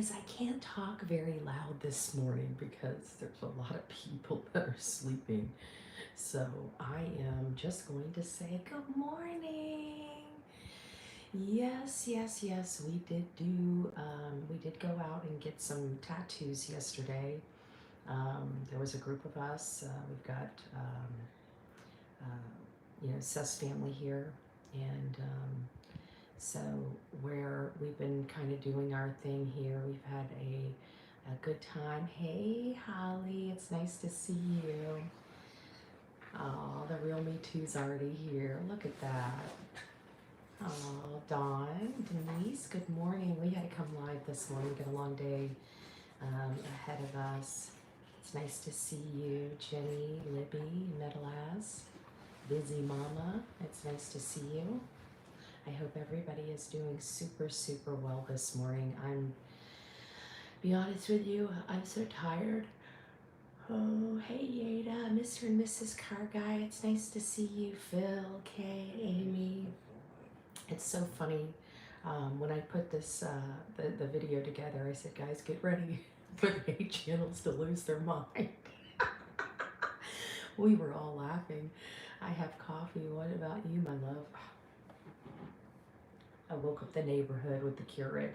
guys, I can't talk very loud this morning because there's a lot of people that are sleeping. So I am just going to say good morning. Yes, yes, yes, we did go out and get some tattoos yesterday. There was a group of us. We've got, Seth's family here. And so where we've been kind of doing our thing here, we've had a good time. Hey, Holly, it's nice to see you. Oh, the real Me Too's already here. Look at that. Oh, Dawn, Denise, good morning. We had to come live this morning. We got a long day ahead of us. It's nice to see you, Jenny, Libby, Metalaz, Busy Mama. It's nice to see you. I hope everybody is doing super, super well this morning. Be honest with you, I'm so tired. Oh, hey Yada, Mr. and Mrs. Car Guy, it's nice to see you. Phil, Kay, Amy. It's so funny. When I put this the video together, I said, guys, get ready for the hate channels to lose their mind. We were all laughing. I have coffee. What about you, my love? I woke up the neighborhood with the Keurig.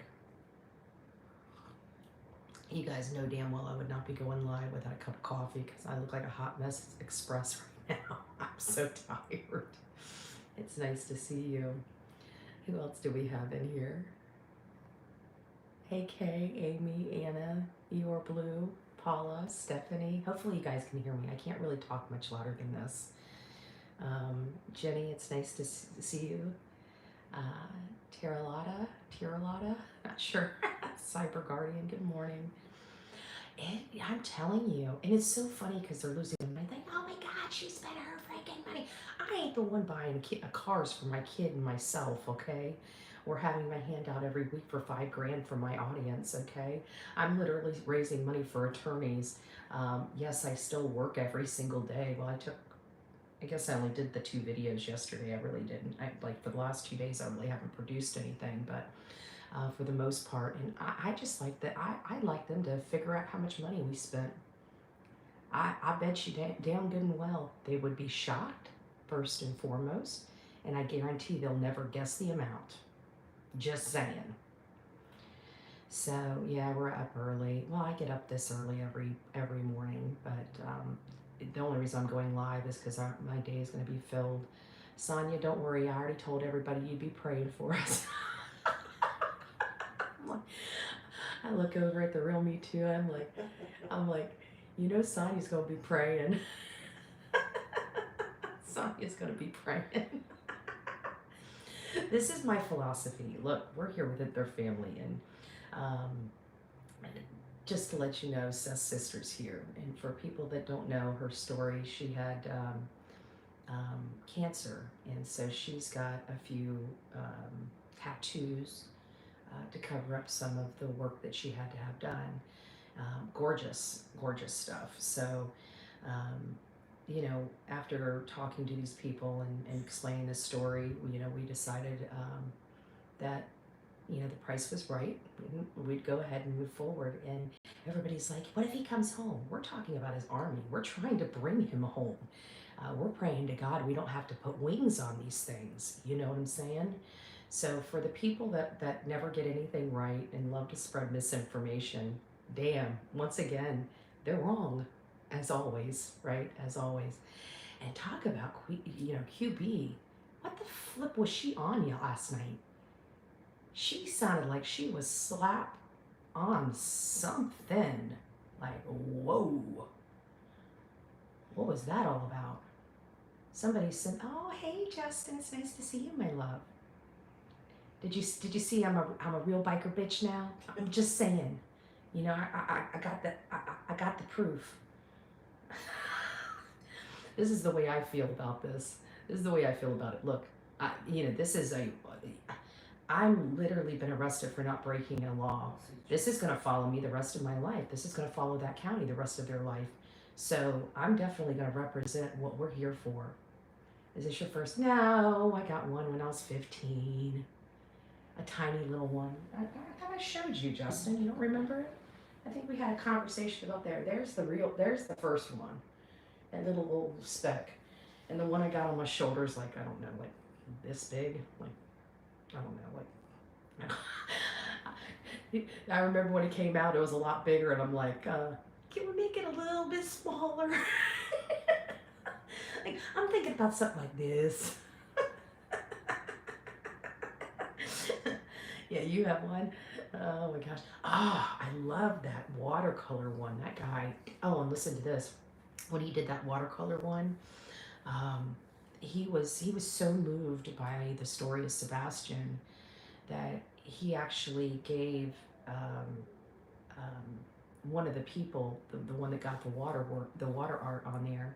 You guys know damn well I would not be going live without a cup of coffee because I look like a hot mess express right now. I'm so tired. It's nice to see you. Who else do we have in here? Hey Kay, Amy, Anna, Eeyore Blue, Paula, Stephanie. Hopefully you guys can hear me. I can't really talk much louder than this. Jenny, it's nice to see you. Tiralata, not sure. Cyber Guardian, good morning. I'm telling you, and it's so funny because they're losing money. Like, oh my God, she spent her freaking money. I ain't the one buying cars for my kid and myself, okay? Or having my hand out every week for $5,000 for my audience, okay? I'm literally raising money for attorneys. Yes, I still work every single day. Well, I guess I only did the 2 videos yesterday. I really didn't. For the last 2 days, I really haven't produced anything, but for the most part. And I just like that. I'd like them to figure out how much money we spent. I bet you damn good and well they would be shocked, first and foremost, and I guarantee they'll never guess the amount. Just saying. So yeah, we're up early. Well, I get up this early every morning, but the only reason I'm going live is because my day is going to be filled. Sonia, don't worry. I already told everybody you'd be praying for us. I look over at the real Me Too. I'm like, you know, Sonia's gonna be praying. Sonia's gonna be praying. This is my philosophy. Look, we're here with their family, and just to let you know, Seth's sister's here. And for people that don't know her story, she had cancer, and so she's got a few tattoos to cover up some of the work that she had to have done. Gorgeous, gorgeous stuff. So, after talking to these people and explaining the story, we decided that, the price was right. We'd go ahead and move forward. And everybody's like, what if he comes home? We're talking about his army. We're trying to bring him home. We're praying to God we don't have to put wings on these things. You know what I'm saying? So for the people that never get anything right and love to spread misinformation, damn, once again, they're wrong, as always, right? As always. And talk about, QB. What the flip was she on you last night? She sounded like she was slapped on something. Like, whoa. What was that all about? Somebody said, oh, hey, Justin, it's nice to see you, my love. Did you see I'm a real biker bitch now? I'm just saying. I got the proof. This is the way I feel about this. This is the way I feel about it. Look, I'm literally been arrested for not breaking a law. This is going to follow me the rest of my life. This is going to follow that county the rest of their life. So I'm definitely going to represent what we're here for. Is this your first? No, I got one when I was 15. a tiny little one. I thought I showed you, Justin. You don't remember it? I think we had a conversation about there. There's the first one. That little speck. And the one I got on my shoulders, like, I don't know, like this big. Like, I don't know, like. I remember when it came out, it was a lot bigger, and I'm like, can we make it a little bit smaller? Like, I'm thinking about something like this. Yeah, you have one. Oh my gosh. Ah, I love that watercolor one. That guy. Oh, and listen to this. When he did that watercolor one, um, he was so moved by the story of Sebastian that he actually gave one of the people, the one that got the water art on there,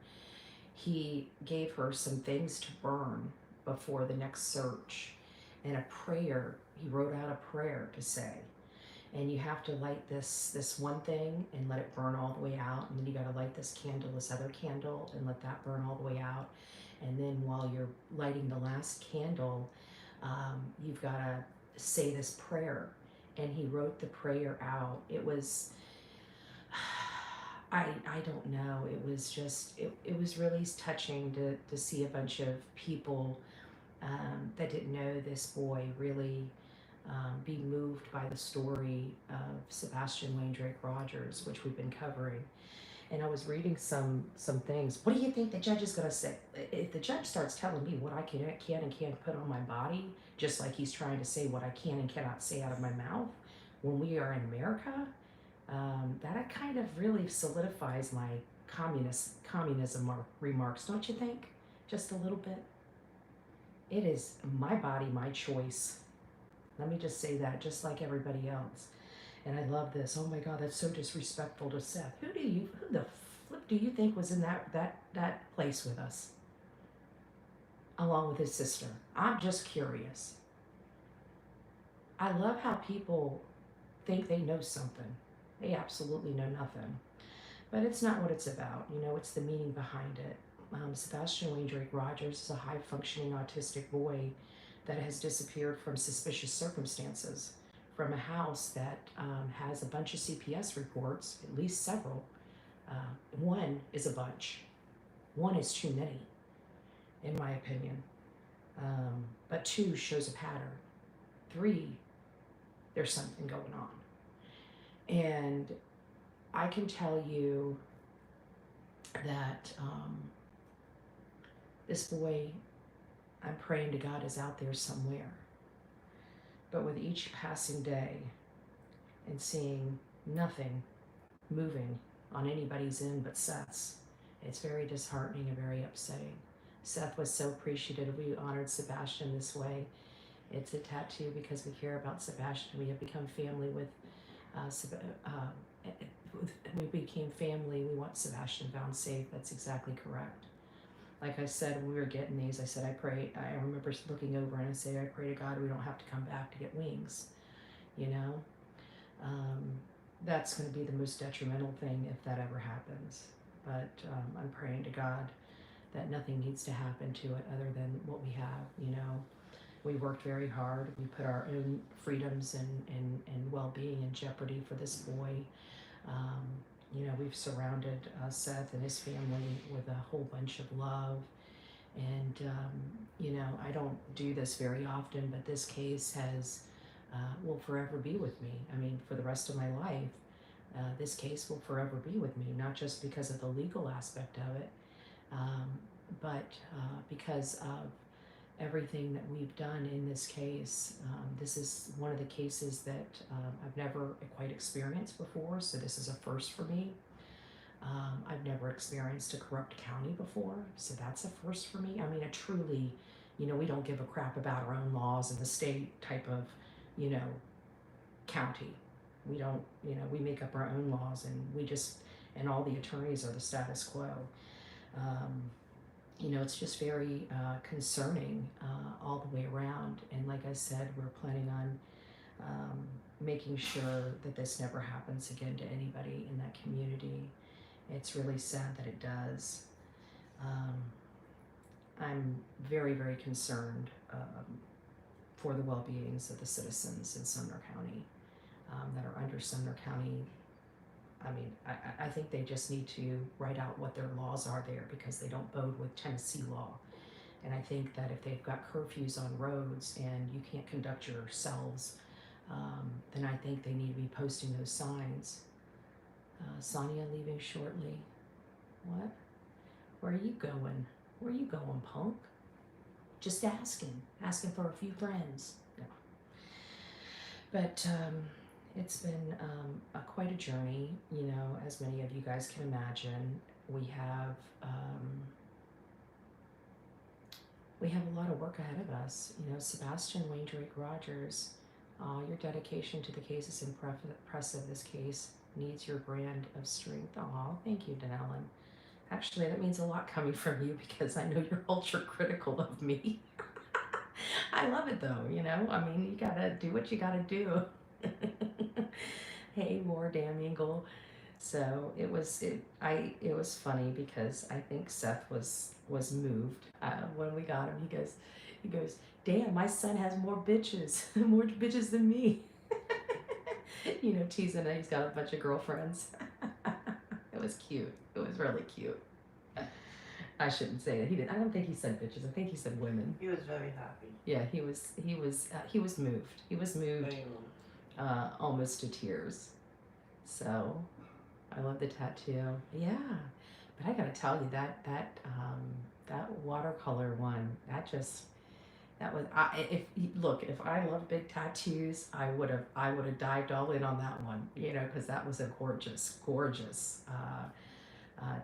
he gave her some things to burn before the next search, and a prayer. He wrote out a prayer to say, and you have to light this one thing and let it burn all the way out, and then you got to light this other candle, and let that burn all the way out, and then while you're lighting the last candle, you've got to say this prayer. And he wrote the prayer out. It was, I don't know. It was just, it was really touching to see a bunch of people that didn't know this boy really be moved by the story of Sebastian Rogers, which we've been covering. And I was reading some things. What do you think the judge is going to say? If the judge starts telling me what I can and can't put on my body, just like he's trying to say what I can and cannot say out of my mouth, when we are in America, that kind of really solidifies my communism remarks, don't you think? Just a little bit. It is my body, my choice. Let me just say that, just like everybody else. And I love this. Oh my God, that's so disrespectful to Seth. Who the flip do you think was in that place with us, along with his sister? I'm just curious. I love how people think they know something. They absolutely know nothing. But it's not what it's about. You know, it's the meaning behind it. Sebastian Rogers is a high-functioning autistic boy that has disappeared from suspicious circumstances, from a house that has a bunch of CPS reports, at least several. One is a bunch. One is too many, in my opinion. But 2 shows a pattern. 3, there's something going on. And I can tell you that this boy, I'm praying to God, is out there somewhere. But with each passing day and seeing nothing moving on anybody's end but Seth's, it's very disheartening and very upsetting. Seth was so appreciative. We honored Sebastian this way. It's a tattoo because we care about Sebastian. We have become family with we became family. We want Sebastian found safe. That's exactly correct. Like I said, when we were getting these, I said, I remember looking over and I say, I pray to God we don't have to come back to get wings, you know? That's going to be the most detrimental thing if that ever happens. But I'm praying to God that nothing needs to happen to it other than what we have, you know? We worked very hard. We put our own freedoms and well-being in jeopardy for this boy. You know, we've surrounded Seth and his family with a whole bunch of love. And, you know, I don't do this very often, but this case will forever be with me. I mean, for the rest of my life, this case will forever be with me, not just because of the legal aspect of it, but because of everything that we've done in this case. This is one of the cases that I've never quite experienced before, so this is a first for me. I've never experienced a corrupt county before, so that's a first for me. I mean, a truly, you know, we don't give a crap about our own laws in the state type of, you know, county. We don't, you know, we make up our own laws, and all the attorneys are the status quo. You know, it's just very concerning all the way around. And like I said, we're planning on making sure that this never happens again to anybody in that community. It's really sad that it does. I'm very, very concerned for the well-beings of the citizens in Sumner County, that are under Sumner County. I mean, I think they just need to write out what their laws are there, because they don't bode with Tennessee law. And I think that if they've got curfews on roads and you can't conduct yourselves, then I think they need to be posting those signs. Sonia leaving shortly. What? Where are you going? Where are you going, punk? Just asking for a few friends. No. But it's been quite a journey, you know, as many of you guys can imagine. We have a lot of work ahead of us. You know, Sebastian Rogers, your dedication to the case is impressive. This case needs your brand of strength. Oh, thank you, Denellen. Actually, that means a lot coming from you, because I know you're ultra critical of me. I love it though, you know. I mean, you gotta do what you gotta do. Hey, more damn Eagle. So it was funny, because I think Seth was moved when we got him. He goes, damn, my son has more bitches than me. You know, teasing that he's got a bunch of girlfriends. It was cute. It was really cute. I shouldn't say that. He didn't. I don't think he said bitches. I think he said women. He was very happy. Yeah, he was moved. He was moved almost to tears. So I love the tattoo. Yeah, but I gotta tell you that watercolor one, that was if I love big tattoos, I would have dived all in on that one, you know, because that was a gorgeous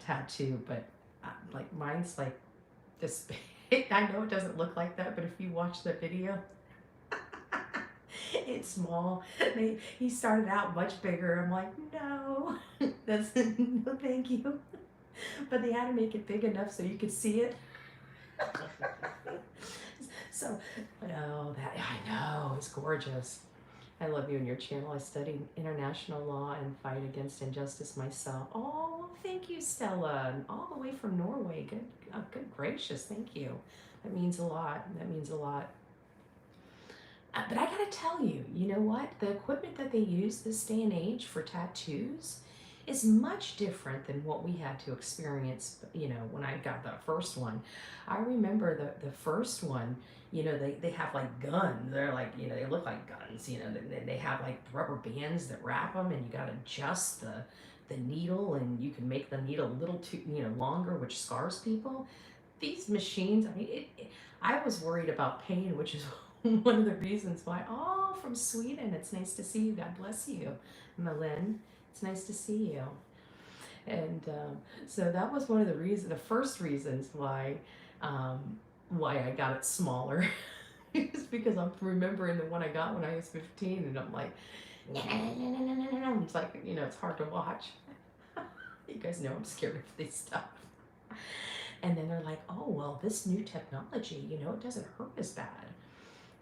tattoo. But like mine's like this big. I know it doesn't look like that, but if you watch the video, it's small. He started out much bigger. I'm like, no, no, thank you. But they had to make it big enough so you could see it. So, oh, I know, it's gorgeous. I love you and your channel. I studied international law and fight against injustice myself. Oh, thank you, Stella. All the way from Norway. Good gracious, thank you. That means a lot. But I gotta tell you, you know what? The equipment that they use this day and age for tattoos is much different than what we had to experience, you know, when I got the first one. I remember the first one, you know, they have like guns. They're like, you know, they look like guns, you know, they have like rubber bands that wrap them, and you gotta adjust the needle, and you can make the needle a little too, you know, longer, which scars people. These machines, I mean, I was worried about pain, which is one of the reasons why. Oh, from Sweden, it's nice to see you. God bless you, Malin. It's nice to see you. And so that was one of the first reasons why I got it smaller. It's because I'm remembering the one I got when I was 15, and I'm like, it's like, you know, it's hard to watch. You guys know I'm scared of this stuff. And then they're like, oh, well, this new technology, you know, it doesn't hurt as bad.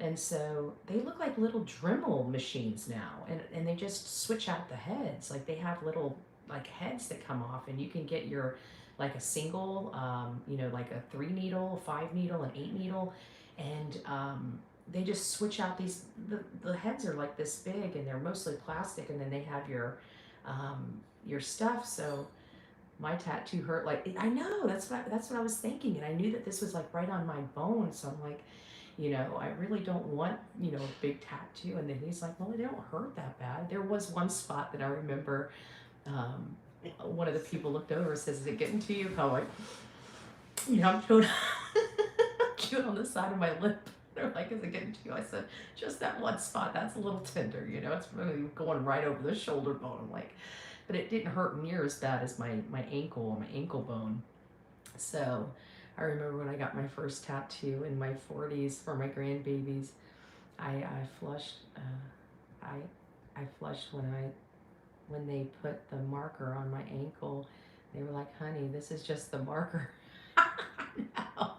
And so they look like little Dremel machines now, and they just switch out the heads. Like they have little like heads that come off, and you can get your like a single, you know, like a 3 needle, 5 needle, and 8 needle, and they just switch out these. The heads are like this big, and they're mostly plastic, and then they have your stuff. So my tattoo hurt. Like I know that's what I was thinking, and I knew that this was like right on my bone. So I'm like, you know, I really don't want, you know, a big tattoo. And then he's like, well, it don't hurt that bad. There was one spot that I remember, one of the people looked over and says, is it getting to you? I'm like, you know, I'm chewing on the side of my lip. They're like, is it getting to you? I said, just that one spot. That's a little tender, you know, it's really going right over the shoulder bone. I'm like, but it didn't hurt near as bad as my ankle bone. So I remember when I got my first tattoo in my 40s for my grandbabies, I flushed. I flushed when they put the marker on my ankle. They were like, honey, this is just the marker. No.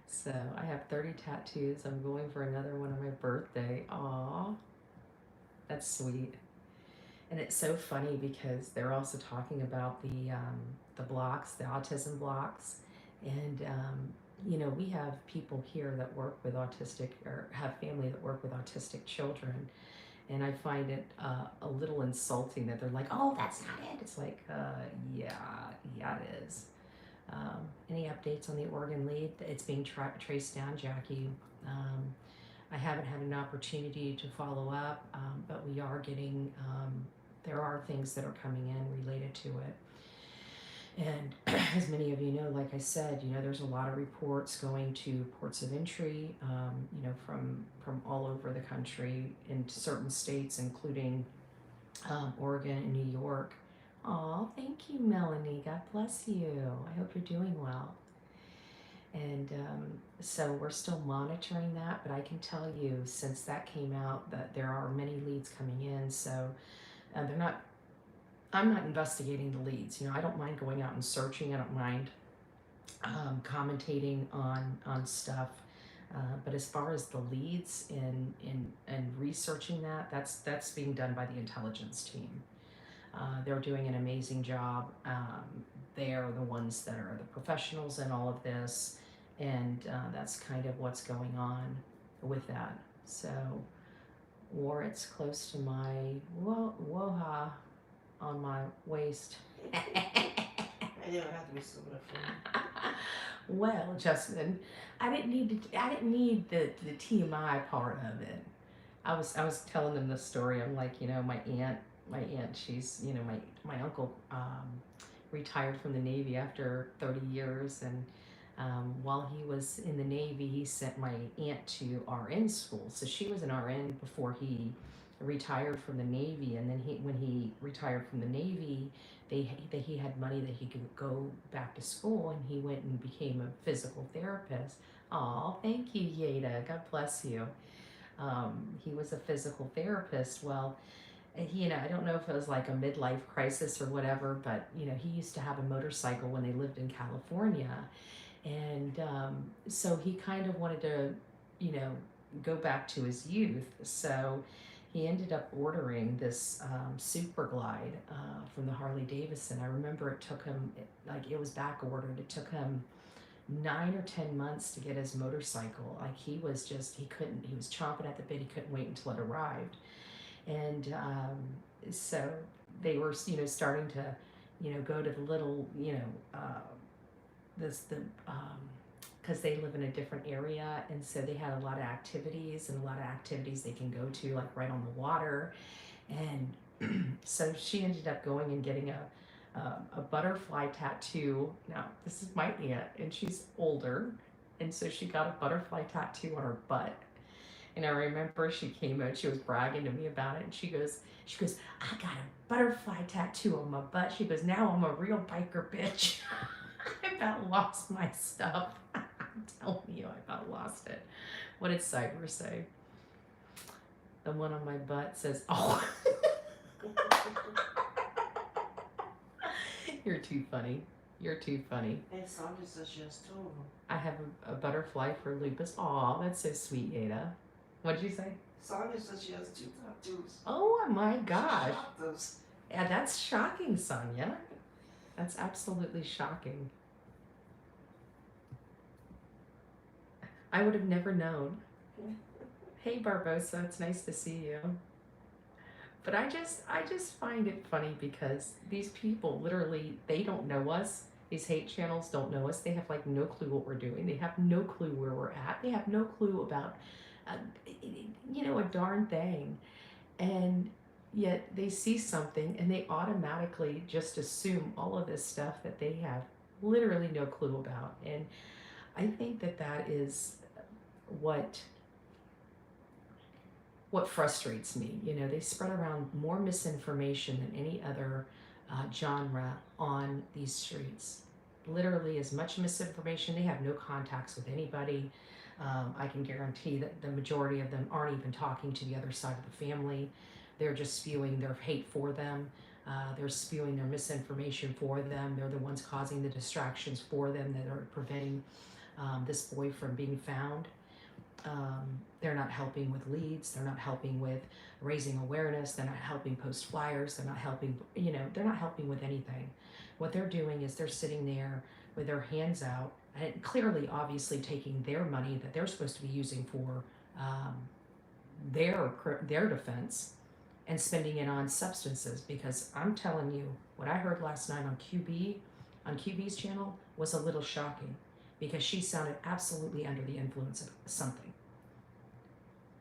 So I have 30 tattoos. I'm going for another one on my birthday. Aw, that's sweet. And it's so funny because they're also talking about the blocks, the autism blocks, and you know, we have people here that work with autistic or have family that work with autistic children, and I find it a little insulting that they're like, "Oh, that's not it." It's like, yeah, yeah, it is. Any updates on the Oregon lead? It's being traced down, Jackie. Um, I haven't had an opportunity to follow up, but we are getting. There are things that are coming in related to it. And as many of you know, like I said, you know, there's a lot of reports going to ports of entry, you know, from all over the country in certain states, including Oregon and New York. Oh, thank you, Melanie. God bless you. I hope you're doing well. And so we're still monitoring that, but I can tell you since that came out that there are many leads coming in. So they're not. I'm not investigating the leads. You know, I don't mind going out and searching. I don't mind commentating on stuff. But as far as the leads and researching that, that's being done by the intelligence team. They're doing an amazing job. They are the ones that are the professionals in all of this, and that's kind of what's going on with that. So, or it's close to my woha on my waist. I didn't have to be so funny. Well, Justin, I didn't need the TMI part of it. I was telling them the story. I'm like, you know, my aunt, she's, you know, my uncle retired from the Navy after 30 years, and while he was in the Navy, he sent my aunt to RN school. So she was an RN before he retired from the Navy, and then when he retired from the Navy, he had money that he could go back to school, and he went and became a physical therapist. Oh, thank you, Yeda. God bless you. He was a physical therapist. Well, you know, I don't know if it was like a midlife crisis or whatever, but you know, he used to have a motorcycle when they lived in California, and so he kind of wanted to, you know, go back to his youth. So he ended up ordering this Super Glide from the Harley Davidson. I remember it took him, like it was back ordered. It took him 9 or 10 months to get his motorcycle. Like he was chomping at the bit. He couldn't wait until it arrived. And so they were, you know, starting to, you know, go to the little, you know, because they live in a different area, and so they had a lot of activities they can go to, like right on the water. And so she ended up going and getting a butterfly tattoo. Now this is my aunt, and she's older, and so she got a butterfly tattoo on her butt. And I remember she came out, she was bragging to me about it, and she goes, I got a butterfly tattoo on my butt. She goes, now I'm a real biker bitch. I about lost my stuff. I'm telling you, I about lost it. What did Cyber say? The one on my butt says, oh. You're too funny. You're too funny. And Sandra says she has 2 of them. I have a butterfly for lupus. Aw, that's so sweet, Yeda. What'd you say? Sandra says she has 2 tattoos. Oh my gosh. She shot those. Yeah, that's shocking, Sonia. That's absolutely shocking. I would have never known. Hey Barbosa, it's nice to see you. But I just find it funny because these people literally, they don't know us. These hate channels don't know us. They have like no clue what we're doing. They have no clue where we're at. They have no clue about, you know, a darn thing. And yet they see something and they automatically just assume all of this stuff that they have literally no clue about. And I think that is what frustrates me. You know, they spread around more misinformation than any other genre on these streets. Literally as much misinformation. They have no contacts with anybody. I can guarantee that the majority of them aren't even talking to the other side of the family. They're just spewing their hate for them. They're spewing their misinformation for them. They're the ones causing the distractions for them that are preventing this boy from being found. They're not helping with leads. They're not helping with raising awareness. They're not helping post flyers. They're not helping, you know, they're not helping with anything. What they're doing is they're sitting there with their hands out, and clearly, obviously, taking their money that they're supposed to be using for um, their defense and spending it on substances. Because I'm telling you, what I heard last night on QB's channel, was a little shocking, because she sounded absolutely under the influence of something.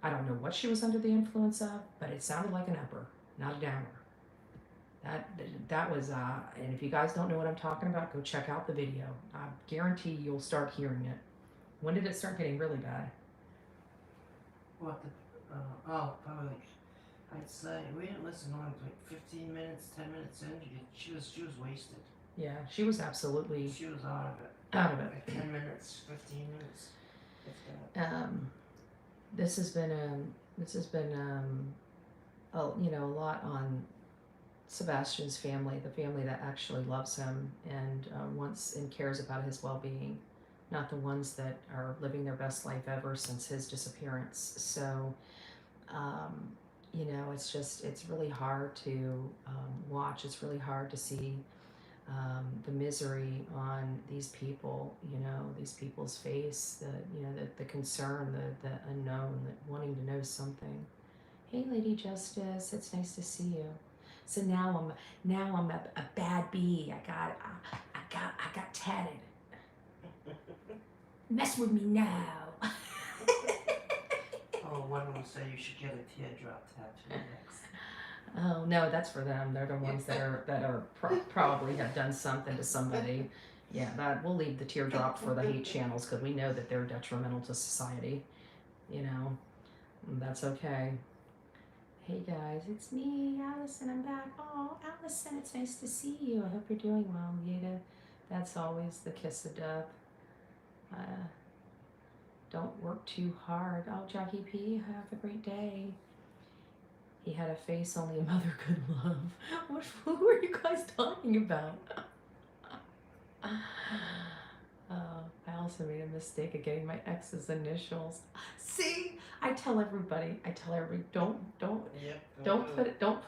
I don't know what she was under the influence of, but it sounded like an upper, not a downer. That was and if you guys don't know what I'm talking about, go check out the video. I guarantee you'll start hearing it. When did it start getting really bad? What the? Probably like, I'd say we didn't listen long, like 15 minutes, 10 minutes in. She was wasted. Yeah, she was absolutely She was out of it. out of it. Like 10 minutes, 15 minutes. This has been a lot on Sebastian's family, the family that actually loves him and wants and cares about his well-being, not the ones that are living their best life ever since his disappearance. So, it's really hard to watch. It's really hard to see the misery on these people, these people's face, the concern, the unknown, that wanting to know something. Hey, Lady Justice, it's nice to see you. So now I'm a bad bee. I got tatted. Mess with me now. One of them say you should get a teardrop tattoo next. Oh no, that's for them. They're the ones that are probably have done something to somebody. Yeah, that we'll leave the teardrop for the hate channels, because we know that they're detrimental to society. That's okay. Hey guys, it's me, Allison. I'm back. Oh, Allison, it's nice to see you. I hope you're doing well, Yada. That's always the kiss of death. Don't work too hard. Oh, Jackie P, have a great day. He had a face only a mother could love. Who are you guys talking about? I also made a mistake of getting my ex's initials. See, I tell everybody, don't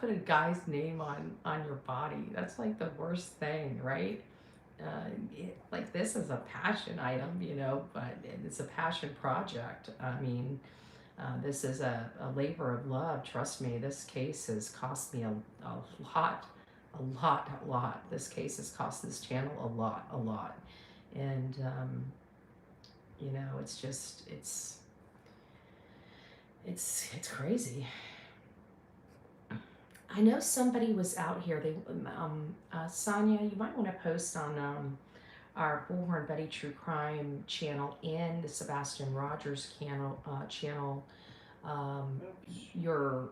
put a guy's name on your body. That's like the worst thing, right? Like, this is a passion item, but it's a passion project. I mean, this is a labor of love. Trust me, this case has cost me a lot. This case has cost this channel a lot. And, it's just, it's crazy. I know somebody was out here. Sonia, you might want to post on our Bullhorn Betty True Crime channel and the Sebastian Rogers channel, your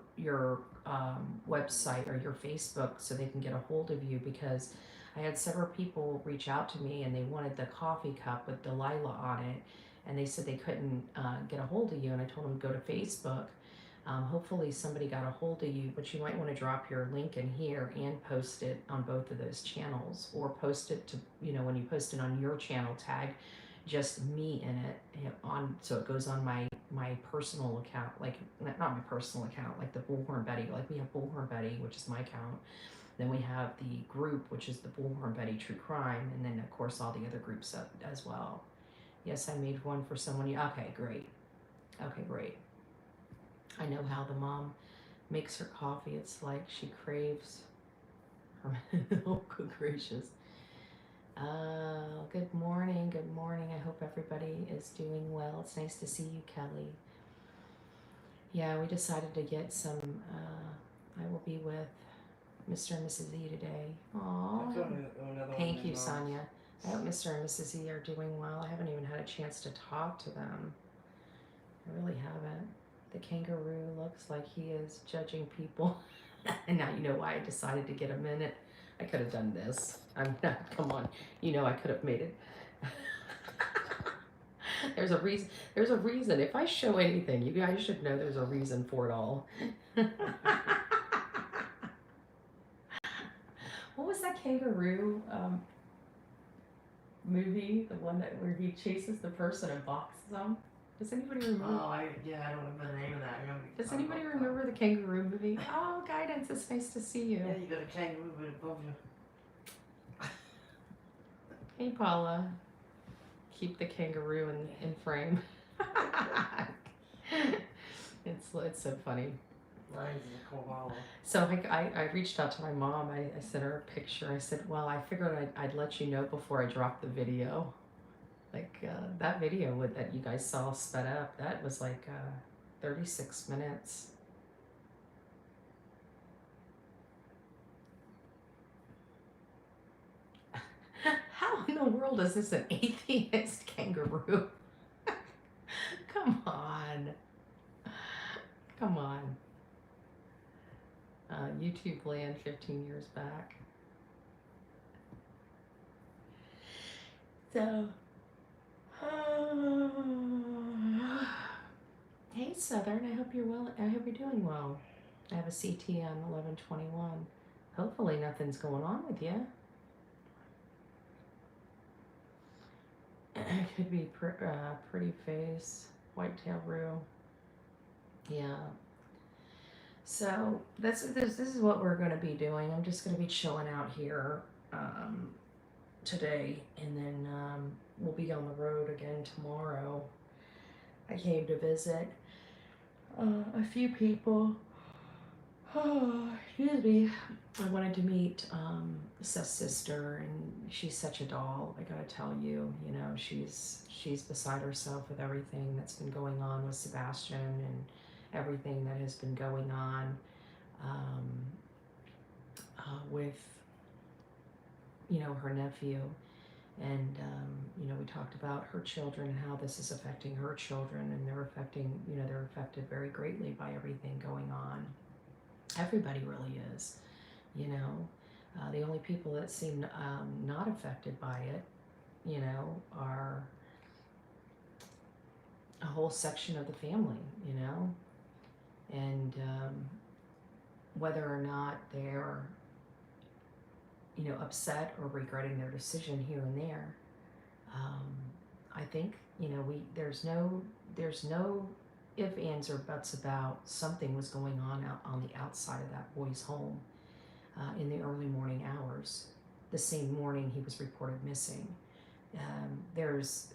website or your Facebook, so they can get a hold of you, because I had several people reach out to me and they wanted the coffee cup with Delilah on it, and they said they couldn't get a hold of you, and I told them to go to Facebook. Hopefully somebody got a hold of you, but you might want to drop your link in here and post it on both of those channels, or post it to, when you post it on your channel, tag just me in it so it goes on my personal account, like not my personal account, like the Bullhorn Betty. Like, we have Bullhorn Betty, which is my account. Then we have the group, which is the Bullhorn Betty True Crime, and then of course all the other groups as well. Yes, I made one for someone. Okay, great. I know how the mom makes her coffee. It's like she craves her. Oh, good gracious. Good morning. I hope everybody is doing well. It's nice to see you, Kelly. Yeah, we decided to get some, I will be with Mr. and Mrs. E today. Aww. Thank you, Sonia. I hope Mr. and Mrs. E are doing well. I haven't even had a chance to talk to them. I really haven't. The kangaroo looks like he is judging people. And now you know why I decided to get a minute. I could have done this. I'm not, come on. I could have made it. There's a reason. If I show anything, you guys should know there's a reason for it all. What was that kangaroo movie? The one where he chases the person and boxes them? Does anybody remember? I don't remember the name of that. Does anybody remember the kangaroo movie? Oh, Guidance, it's nice to see you. Yeah, you got a kangaroo right above you. Hey, Paula. keep the kangaroo in frame. It's so funny. Mine's a koala. So I reached out to my mom. I sent her a picture. I said, well, I figured I'd let you know before I dropped the video. Like that video that you guys saw sped up, that was like 36 minutes. How in the world is this an atheist kangaroo? Come on. Come on. YouTube land 15 years back. So, hey Southern, I hope you're well. I hope you're doing well. I have a CT on 11/21. Hopefully nothing's going on with you. It could be pretty face, whitetail roo. Yeah. So this is what we're going to be doing. I'm just going to be chilling out here today, and then we'll be on the road again tomorrow. I came to visit a few people. Oh, excuse me. I wanted to meet Seth's sister, and she's such a doll. I gotta tell you, you know, she's beside herself with everything that's been going on with Sebastian and everything that has been going on with, you know, her nephew. And, you know, we talked about her children and how this is affecting her children, and they're affected very greatly by everything going on. Everybody really is, you know. The only people that seem not affected by it, you know, are a whole section of the family, you know. And whether or not they're, you know, upset or regretting their decision here and there, I think, you know, there's no if, ands, or buts about something was going on out on the outside of that boy's home in the early morning hours. The same morning he was reported missing. There's,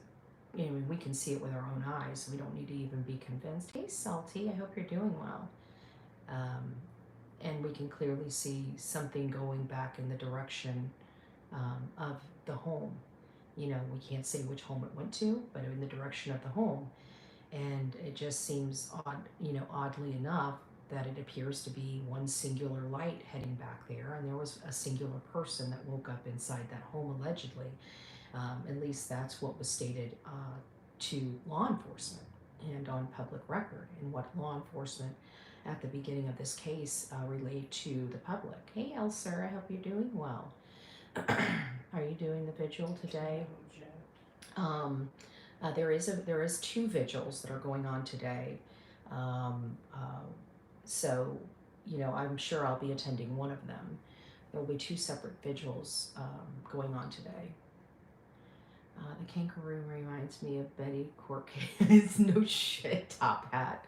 you know, we can see it with our own eyes. We don't need to even be convinced. Hey, Salty, I hope you're doing well. And we can clearly see something going back in the direction of the home. You know, we can't say which home it went to, but in the direction of the home. And it just seems odd, you know, oddly enough, that it appears to be one singular light heading back there, and there was a singular person that woke up inside that home allegedly. At least that's what was stated to law enforcement and on public record, and what law enforcement at the beginning of this case relayed to the public. Hey, Elser, I hope you're doing well. Are you doing the vigil today? There is 2 vigils that are going on today. So, you know, I'm sure I'll be attending one of them. There will be 2 separate vigils going on today. The kangaroo reminds me of Betty Cork's no shit top hat.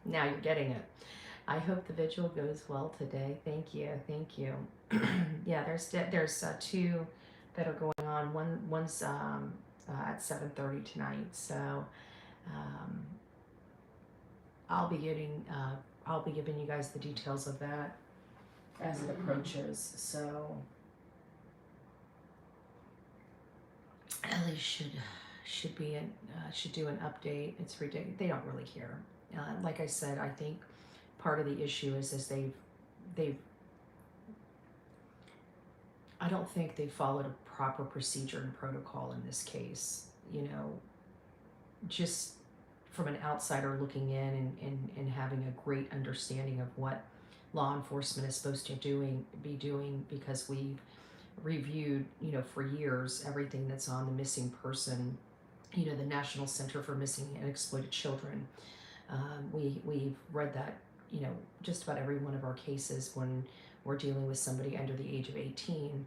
Now you're getting it. I hope the vigil goes well today. Thank you. Thank you. Yeah, there's 2 that are going on. One's at 7:30 tonight. So I'll be giving you guys the details of that as it approaches. So Ellie should do an update. It's ridiculous. They don't really care. Like I said, I think part of the issue is they've I don't think they followed a proper procedure and protocol in this case. You know, just from an outsider looking in and having a great understanding of what law enforcement is supposed to be doing, because we've reviewed, you know, for years everything that's on the missing person, you know, the National Center for Missing and Exploited Children. We've read that, you know, just about every one of our cases when we're dealing with somebody under the age of 18.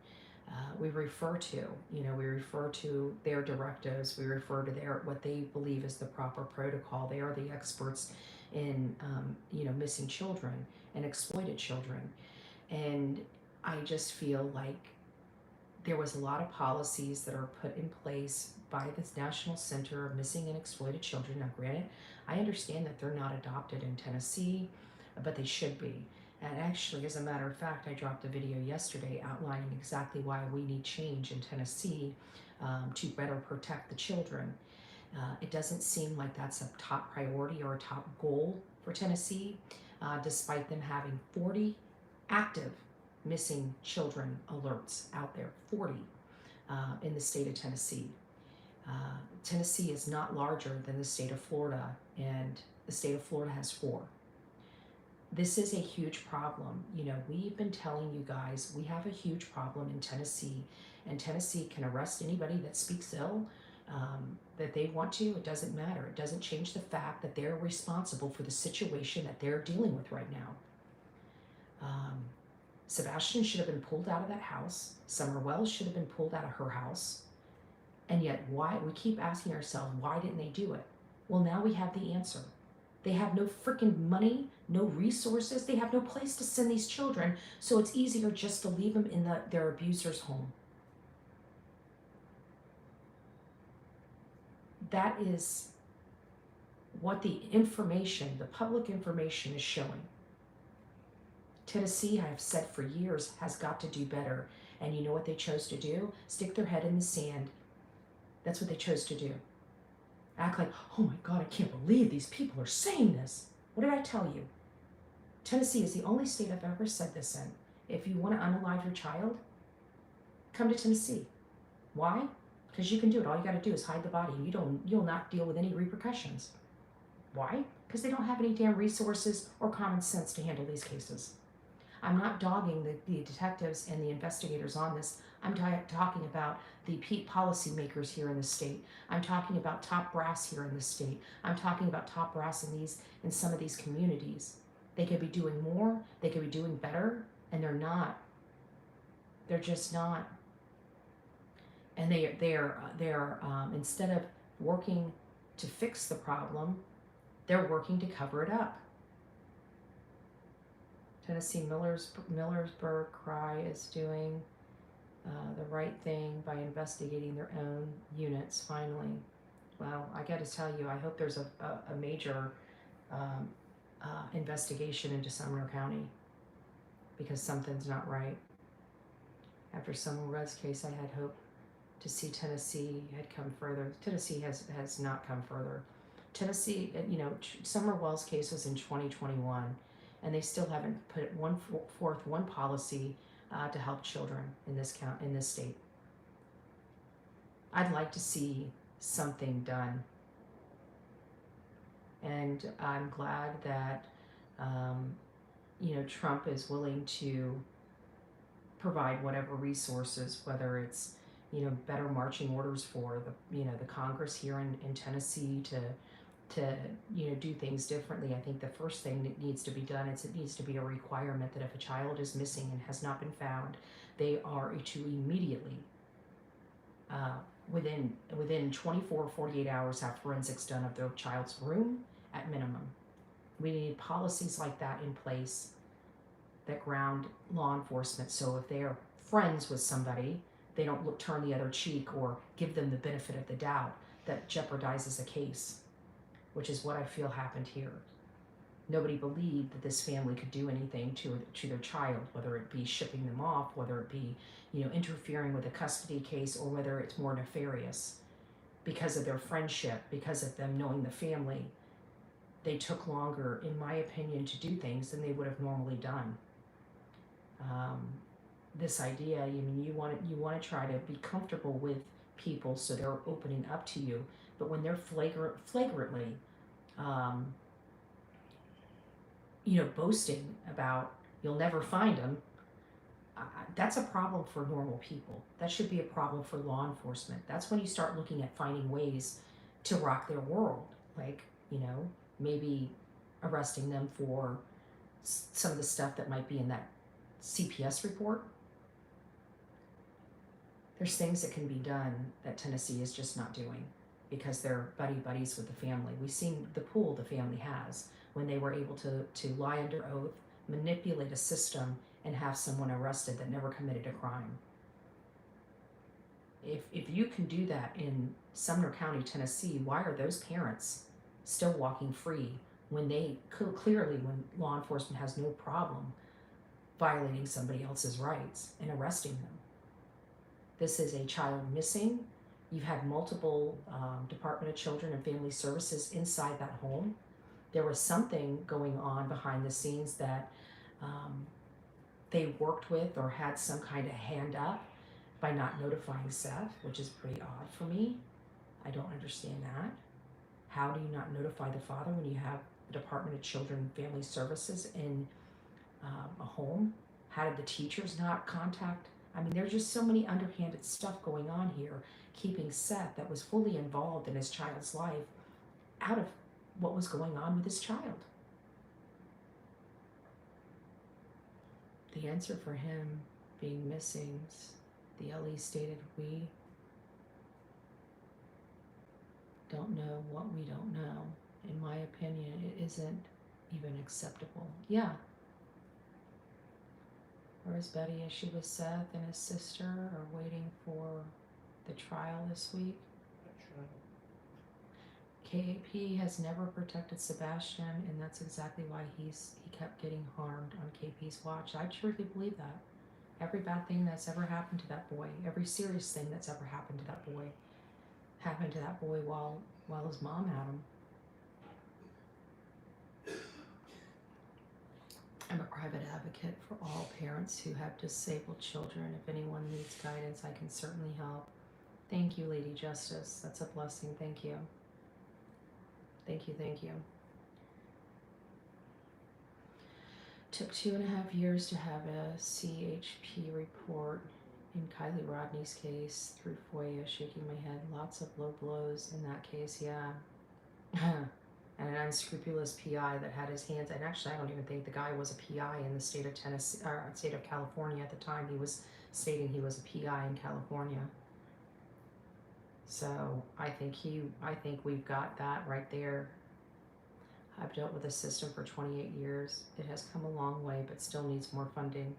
We refer to their directives. We refer to what they believe is the proper protocol. They are the experts in, you know, missing children and exploited children. And I just feel like there was a lot of policies that are put in place by this National Center of Missing and Exploited Children. Now, granted, I understand that they're not adopted in Tennessee, but they should be. And actually, as a matter of fact, I dropped a video yesterday outlining exactly why we need change in Tennessee to better protect the children. It doesn't seem like that's a top priority or a top goal for Tennessee, despite them having 40 active missing children alerts out there, 40 in the state of Tennessee. Tennessee is not larger than the state of Florida, and the state of Florida has 4. This is a huge problem. You know, we've been telling you guys we have a huge problem in Tennessee, and Tennessee can arrest anybody that speaks ill that they want to. It doesn't matter. It doesn't change the fact that they're responsible for the situation that they're dealing with right now. Sebastian should have been pulled out of that house. Summer Wells should have been pulled out of her house. And yet, why? We keep asking ourselves, why didn't they do it? Well, now we have the answer. They have no freaking money, no resources. They have no place to send these children, so it's easier just to leave them in their abuser's home. That is what the information, the public information, is showing. Tennessee, I've said for years, has got to do better. And you know what they chose to do? Stick their head in the sand. That's what they chose to do. Act like, oh my God, I can't believe these people are saying this. What did I tell you? Tennessee is the only state I've ever said this in. If you want to unalive your child, come to Tennessee. Why? Because you can do it. All you got to do is hide the body. You'll not deal with any repercussions. Why? Because they don't have any damn resources or common sense to handle these cases. I'm not dogging the detectives and the investigators on this. I'm talking about the policymakers here in the state. I'm talking about top brass here in the state. I'm talking about top brass in some of these communities. They could be doing more. They could be doing better, and they're not. They're just not. And they're instead of working to fix the problem, they're working to cover it up. Tennessee Millersburg Cry is doing the right thing by investigating their own units, finally. Well, I got to tell you, I hope there's a major investigation into Sumner County, because something's not right. After Summer Red's case, I had hope to see Tennessee had come further. Tennessee has not come further. Tennessee, you know, Summer Wells' case was in 2021. And they still haven't put forth one policy to help children in this state. I'd like to see something done, and I'm glad that you know, Trump is willing to provide whatever resources, whether it's, you know, better marching orders for the Congress here in Tennessee to you know, do things differently. I think the first thing that needs to be done is it needs to be a requirement that if a child is missing and has not been found, they are to immediately within 24 or 48 hours have forensics done of their child's room at minimum. We need policies like that in place that ground law enforcement, so if they are friends with somebody, they don't turn the other cheek or give them the benefit of the doubt that jeopardizes a case, which is what I feel happened here. Nobody believed that this family could do anything to their child, whether it be shipping them off, whether it be, you know, interfering with a custody case, or whether it's more nefarious. Because of their friendship, because of them knowing the family, they took longer, in my opinion, to do things than they would have normally done. This idea, I mean, you want to try to be comfortable with people so they're opening up to you, but when they're flagrantly, you know, boasting about you'll never find them, that's a problem for normal people. That should be a problem for law enforcement. That's when you start looking at finding ways to rock their world, like, you know, maybe arresting them for some of the stuff that might be in that CPS report. There's things that can be done that Tennessee is just not doing because they're buddies with the family. We've seen the pull the family has when they were able to lie under oath, manipulate a system, and have someone arrested that never committed a crime. If you can do that in Sumner County, Tennessee, why are those parents still walking free when they clearly, when law enforcement has no problem violating somebody else's rights and arresting them? This is a child missing. You've had multiple Department of Children and Family Services inside that home. There was something going on behind the scenes that they worked with or had some kind of hand up by not notifying Seth, which is pretty odd for me. I don't understand that. How do you not notify the father when you have the Department of Children and Family Services in a home? How did the teachers not contact? I mean, there's just so many underhanded stuff going on here, keeping Seth, that was fully involved in his child's life, out of what was going on with his child. The answer for him being missing, the LE stated, we don't know what we don't know. In my opinion, it isn't even acceptable. Yeah. Whereas Betty, as she was Seth and his sister, are waiting for the trial this week. KAP has never protected Sebastian, and that's exactly why he kept getting harmed on KP's watch. I truly believe that. Every bad thing that's ever happened to that boy, every serious thing that's ever happened to that boy, happened to that boy while his mom had him. I'm a private advocate for all parents who have disabled children. If anyone needs guidance, I can certainly help. Thank you, Lady Justice. That's a blessing. Thank you. Thank you, thank you. Took 2.5 years to have a CHP report in Kylie Rodney's case through FOIA, shaking my head. Lots of low blows in that case, yeah. And an unscrupulous PI that had his hands, and actually I don't even think the guy was a PI in the state of Tennessee, or state of California at the time. He was stating he was a PI in California. So I think we've got that right there. I've dealt with the system for 28 years. It has come a long way, but still needs more funding.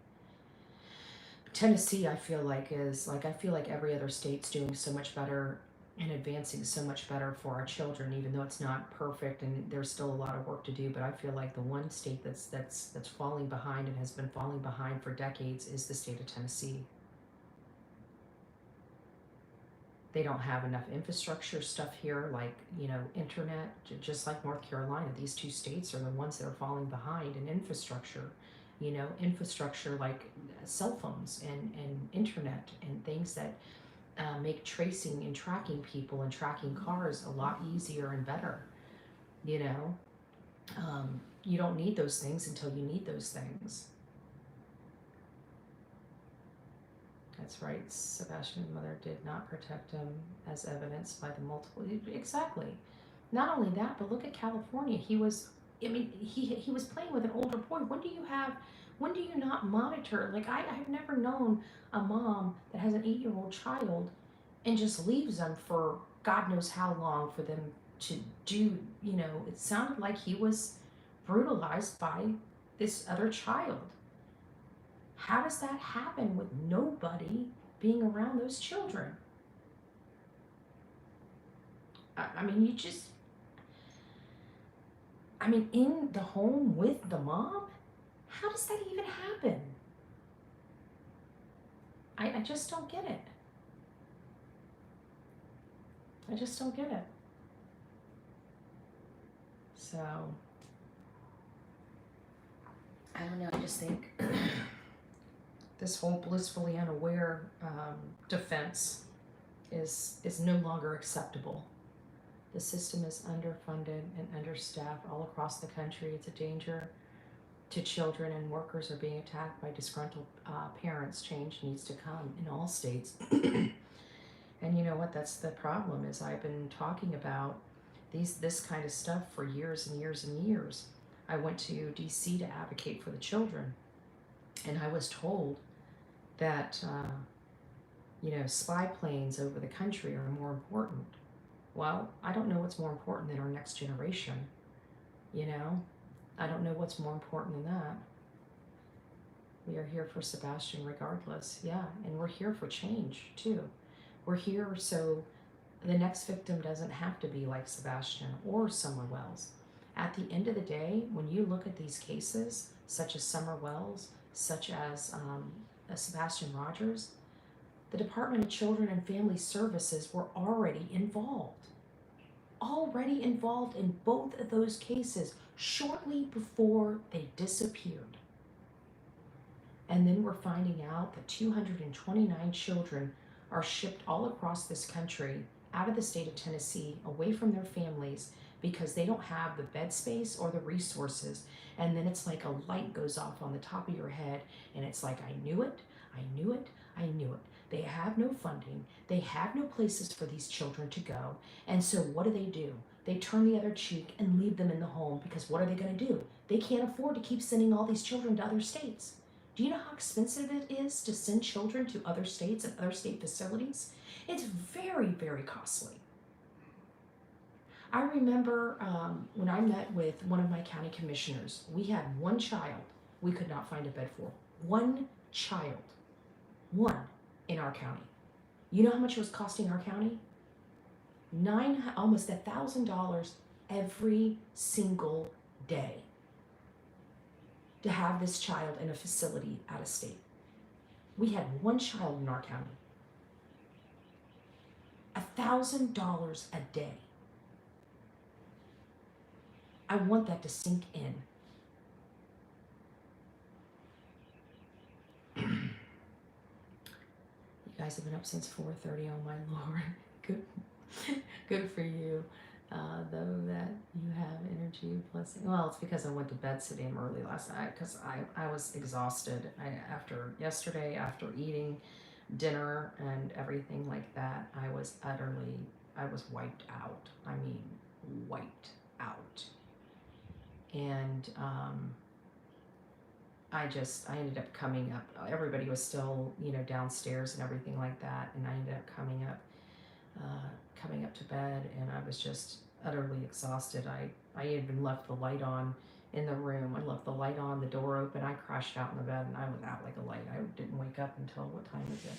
Tennessee, I feel like every other state's doing so much better and advancing so much better for our children, even though it's not perfect and there's still a lot of work to do. But I feel like the one state that's falling behind and has been falling behind for decades is the state of Tennessee. They don't have enough infrastructure stuff here, like, internet, just like North Carolina. These two states are the ones that are falling behind in infrastructure. Infrastructure like cell phones and internet and things that make tracing and tracking people and tracking cars a lot easier and better. You don't need those things until you need those things. That's right. Sebastian's mother did not protect him, as evidenced by the multiple. Exactly. Not only that, but look at California. He was playing with an older boy. When do you not monitor? Like, I've never known a mom that has an 8-year-old child and just leaves them for God knows how long for them to do, it sounded like he was brutalized by this other child. How does that happen with nobody being around those children? In the home with the mom? How does that even happen? I just don't get it. I just don't get it. So, I don't know, I just think this whole blissfully unaware defense is no longer acceptable. The system is underfunded and understaffed all across the country. It's a danger to children, and workers are being attacked by disgruntled parents. Change needs to come in all states. And you know what? That's the problem. Is I've been talking about this kind of stuff for years and years and years. I went to DC to advocate for the children, and I was told that spy planes over the country are more important. Well, I don't know what's more important than our next generation. I don't know what's more important than that. We are here for Sebastian regardless, yeah, and we're here for change too. We're here so the next victim doesn't have to be like Sebastian or Summer Wells. At the end of the day, when you look at these cases, such as Summer Wells, such as Sebastian Rogers, the Department of Children and Family Services were already involved. Already involved in both of those cases shortly before they disappeared. And then we're finding out that 229 children are shipped all across this country out of the state of Tennessee away from their families because they don't have the bed space or the resources. And then it's like a light goes off on the top of your head and it's like, I knew it, I knew it, I knew it. They have no funding. They have no places for these children to go. And so what do? They turn the other cheek and leave them in the home because what are they going to do? They can't afford to keep sending all these children to other states. Do you know how expensive it is to send children to other states and other state facilities? It's very, very costly. I remember when I met with one of my county commissioners, we had one child we could not find a bed for. One child. One in our county. You know how much it was costing our county? Almost $1,000 every single day to have this child in a facility out of state. We had one child in our county. $1,000 a day. I want that to sink in. You guys have been up since 4:30. Oh my Lord. Good for you. Though that you have energy plus, well, it's because I went to bed so damn early last night because I was exhausted. After yesterday, after eating dinner and everything like that, I was wiped out. I mean, wiped out. And I ended up coming up. Everybody was still, downstairs and everything like that, and I ended up coming up to bed, and I was just utterly exhausted. I even left the light on in the room. I left the light on, the door open. I crashed out in the bed, and I was out like a light. I didn't wake up until, what time is it?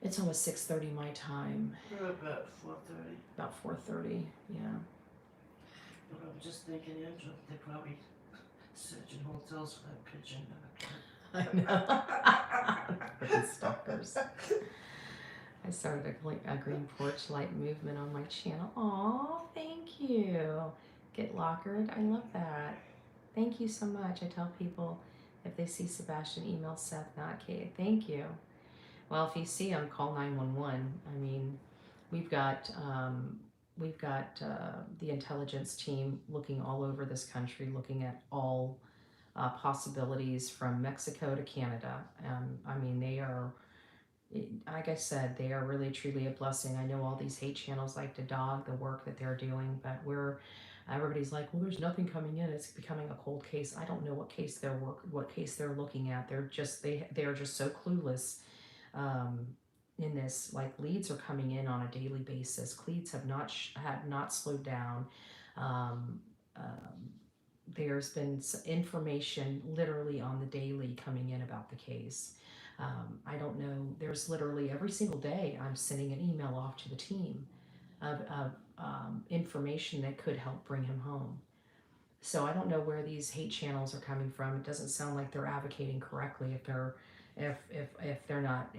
It's almost 6:30 my time. About 4:30. About 4:30, yeah. But I'm just thinking, Angela, they probably searching hotels for that pigeon. I know. Freaking stalkers. I started a green porch light movement on my channel. Aw, thank you. Get lockered. I love that. Thank you so much. I tell people if they see Sebastian, email Seth, not Kate. Thank you. Well, if you see him, call 911. I mean, we've got the intelligence team looking all over this country, looking at all possibilities from Mexico to Canada. I mean, they are, like I said, they are really truly a blessing. I know all these hate channels like to dog the work that they're doing, but everybody's like, well, there's nothing coming in. It's becoming a cold case. I don't know what case they're looking at. They're just so clueless in this. Like, leads are coming in on a daily basis. Leads have not slowed down. There's been information literally on the daily coming in about the case. I don't know, there's literally every single day I'm sending an email off to the team of information that could help bring him home. So I don't know where these hate channels are coming from. It doesn't sound like they're advocating correctly if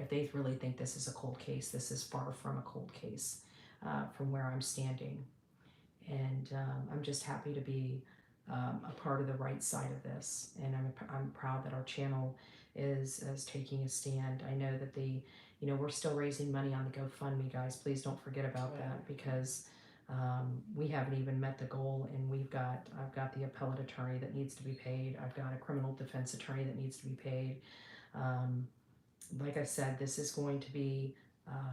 they really think this is a cold case. This is far from a cold case from where I'm standing. And I'm just happy to be a part of the right side of this. And I'm proud that our channel is taking a stand. I know that we're still raising money on the GoFundMe, guys. Please don't forget about that, because we haven't even met the goal, and I've got the appellate attorney that needs to be paid. I've got a criminal defense attorney that needs to be paid. Like I said, this is going to be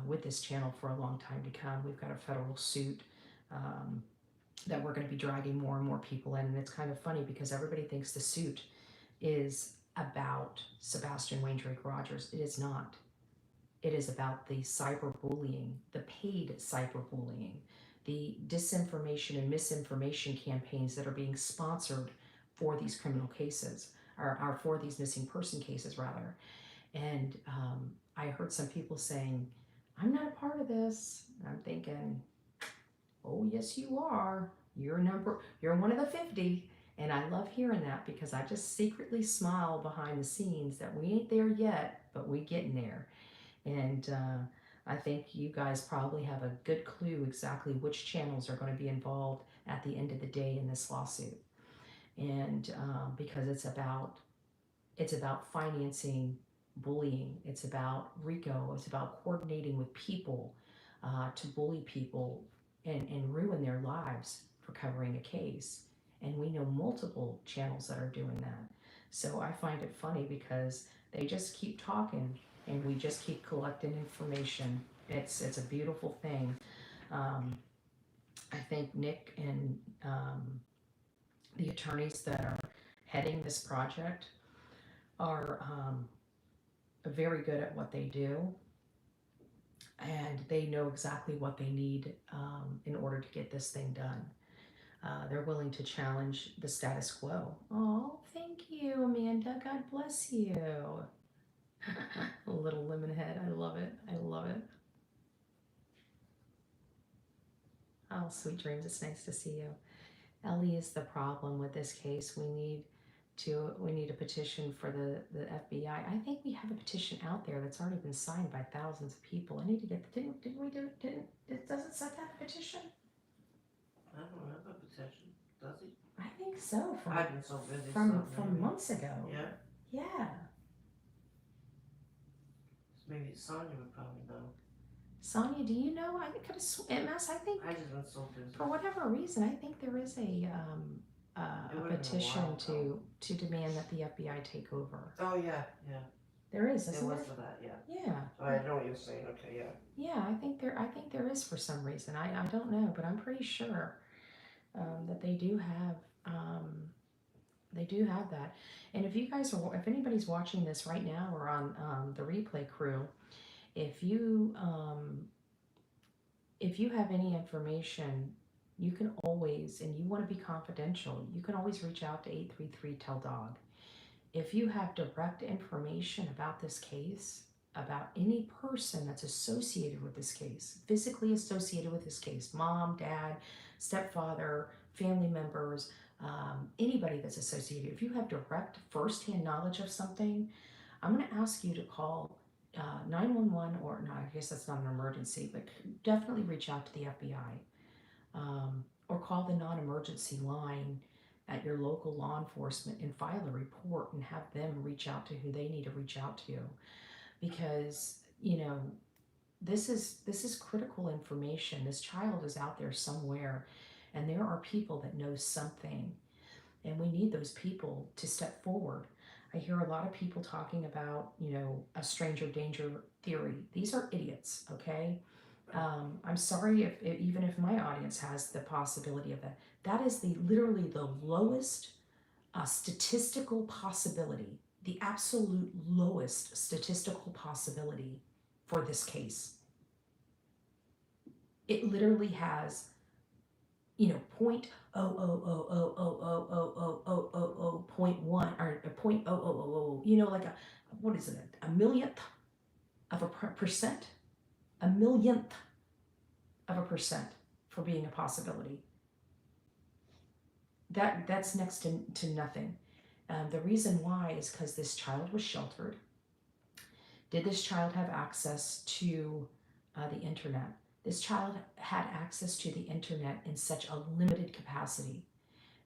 with this channel for a long time to come. We've got a federal suit that we're going to be dragging more and more people in, and it's kind of funny because everybody thinks the suit is about Sebastian Wayne Drake Rogers. It is not. It is about the cyberbullying, the paid cyberbullying, the disinformation and misinformation campaigns that are being sponsored for these criminal cases, or for these missing person cases, rather. And I heard some people saying, I'm not a part of this. I'm thinking, oh, yes, you are. You're one of the 50. And I love hearing that because I just secretly smile behind the scenes that we ain't there yet, but we getting there. And I think you guys probably have a good clue exactly which channels are going to be involved at the end of the day in this lawsuit. And because it's about financing bullying. It's about RICO. It's about coordinating with people to bully people and ruin their lives for covering a case. And we know multiple channels that are doing that. So I find it funny because they just keep talking and we just keep collecting information. It's a beautiful thing. Um, I think Nick and the attorneys that are heading this project are very good at what they do, and they know exactly what they need in order to get this thing done. They're willing to challenge the status quo. Oh, thank you, Amanda. God bless you. Little lemon head. I love it. I love it. Oh, sweet dreams. It's nice to see you. Ellie is the problem with this case. We need a petition for the FBI. I think we have a petition out there that's already been signed by thousands of people. I need to get didn't we do does it set that petition? I don't have a petition. Does he? I think so I've been so busy. from months ago. Yeah. Yeah. Maybe Sonya would probably know. Sonia, do you know? I could have MS. I think I just been so busy. for whatever reason, I think there is a petition to demand that the FBI take over. Oh yeah, yeah. There is, isn't It there? was for that, yeah. Yeah. Oh, I know what you're saying. Okay, yeah. Yeah, I think there is for some reason. I don't know, but I'm pretty sure that they do have that. And if you guys are, if anybody's watching this right now or on the replay crew, if you have any information, you can always, and you want to be confidential, you can always reach out to 833 Tell Dog. If you have direct information about this case, about any person that's associated with this case, physically associated with this case, mom, dad, stepfather, family members, anybody that's associated, if you have direct firsthand knowledge of something, I'm going to ask you to call 911, or no, I guess that's not an emergency, but definitely reach out to the FBI, or call the non-emergency line at your local law enforcement and file a report and have them reach out to who they need to reach out to, because this is critical information. This child is out there somewhere, and there are people that know something, and we need those people to step forward. I hear a lot of people talking about, a stranger danger theory. These are idiots, okay? I'm sorry if even if my audience has the possibility of that. That is literally the lowest statistical possibility, the absolute lowest statistical possibility for this case. It literally has, point oh oh oh oh oh oh oh oh oh oh oh 0.1 or point oh oh oh oh, like what is it, a millionth of a percent, a millionth of a percent for being a possibility. That's next to nothing. The reason why is because this child was sheltered. Did this child have access to the internet? This child had access to the internet in such a limited capacity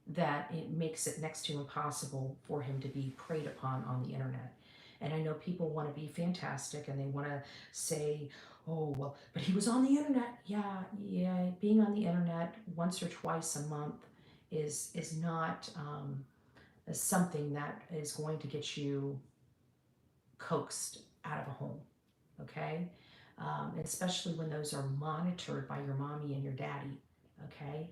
that it makes it next to impossible for him to be preyed upon on the internet. And I know people want to be fantastic and they want to say, oh, well, but he was on the internet. Yeah, being on the internet once or twice a month is not something that is going to get you coaxed out of a home, okay? Especially when those are monitored by your mommy and your daddy, okay?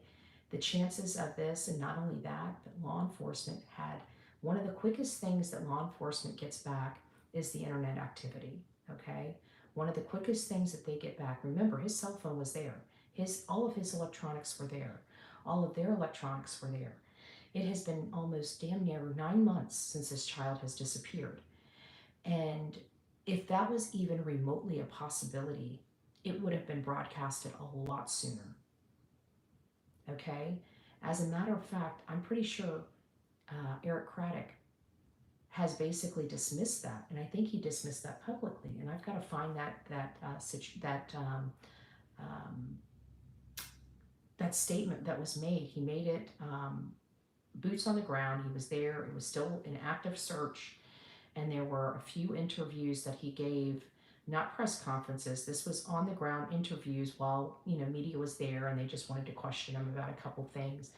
The chances of this, and not only that, but law enforcement had one of the quickest things that law enforcement gets back is the internet activity, okay? One of the quickest things that they get back, remember, his cell phone was there. All of his electronics were there. All of their electronics were there. It has been almost damn near 9 months since this child has disappeared. And if that was even remotely a possibility, it would have been broadcasted a lot sooner. Okay? As a matter of fact, I'm pretty sure Eric Craddock has basically dismissed that, and I think he dismissed that publicly. And I've got to find that statement that was made. He made it boots on the ground. He was there. It was still an active search, and there were a few interviews that he gave, not press conferences. This was on the ground interviews while media was there, and they just wanted to question him about a couple things.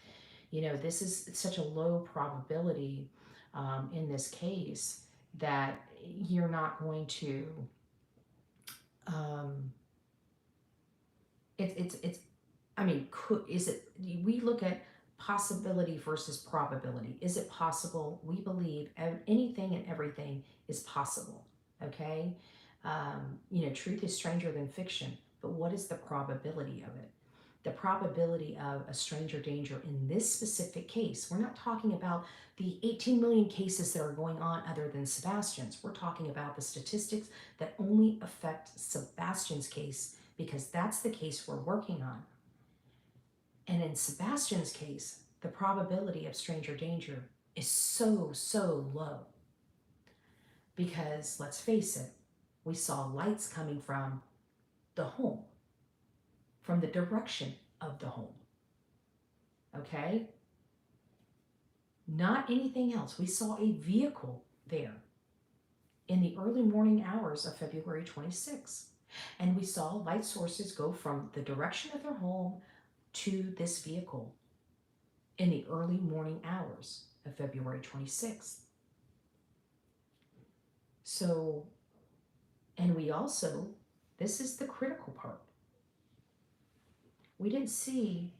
This is such a low probability in this case that you're not going to. It's. I mean, is it? We look at possibility versus probability. Is it possible? We believe anything and everything is possible. Okay, truth is stranger than fiction. But what is the probability of it? The probability of a stranger danger in this specific case. We're not talking about the 18 million cases that are going on other than Sebastian's. We're talking about the statistics that only affect Sebastian's case, because that's the case we're working on. And in Sebastian's case, the probability of stranger danger is so, so low. Because let's face it, we saw lights coming from the home, from the direction of the home. Okay? Not anything else. We saw a vehicle there in the early morning hours of February 26th. And we saw light sources go from the direction of their home to this vehicle in the early morning hours of February 26th. So, and we also, this is the critical part. We didn't see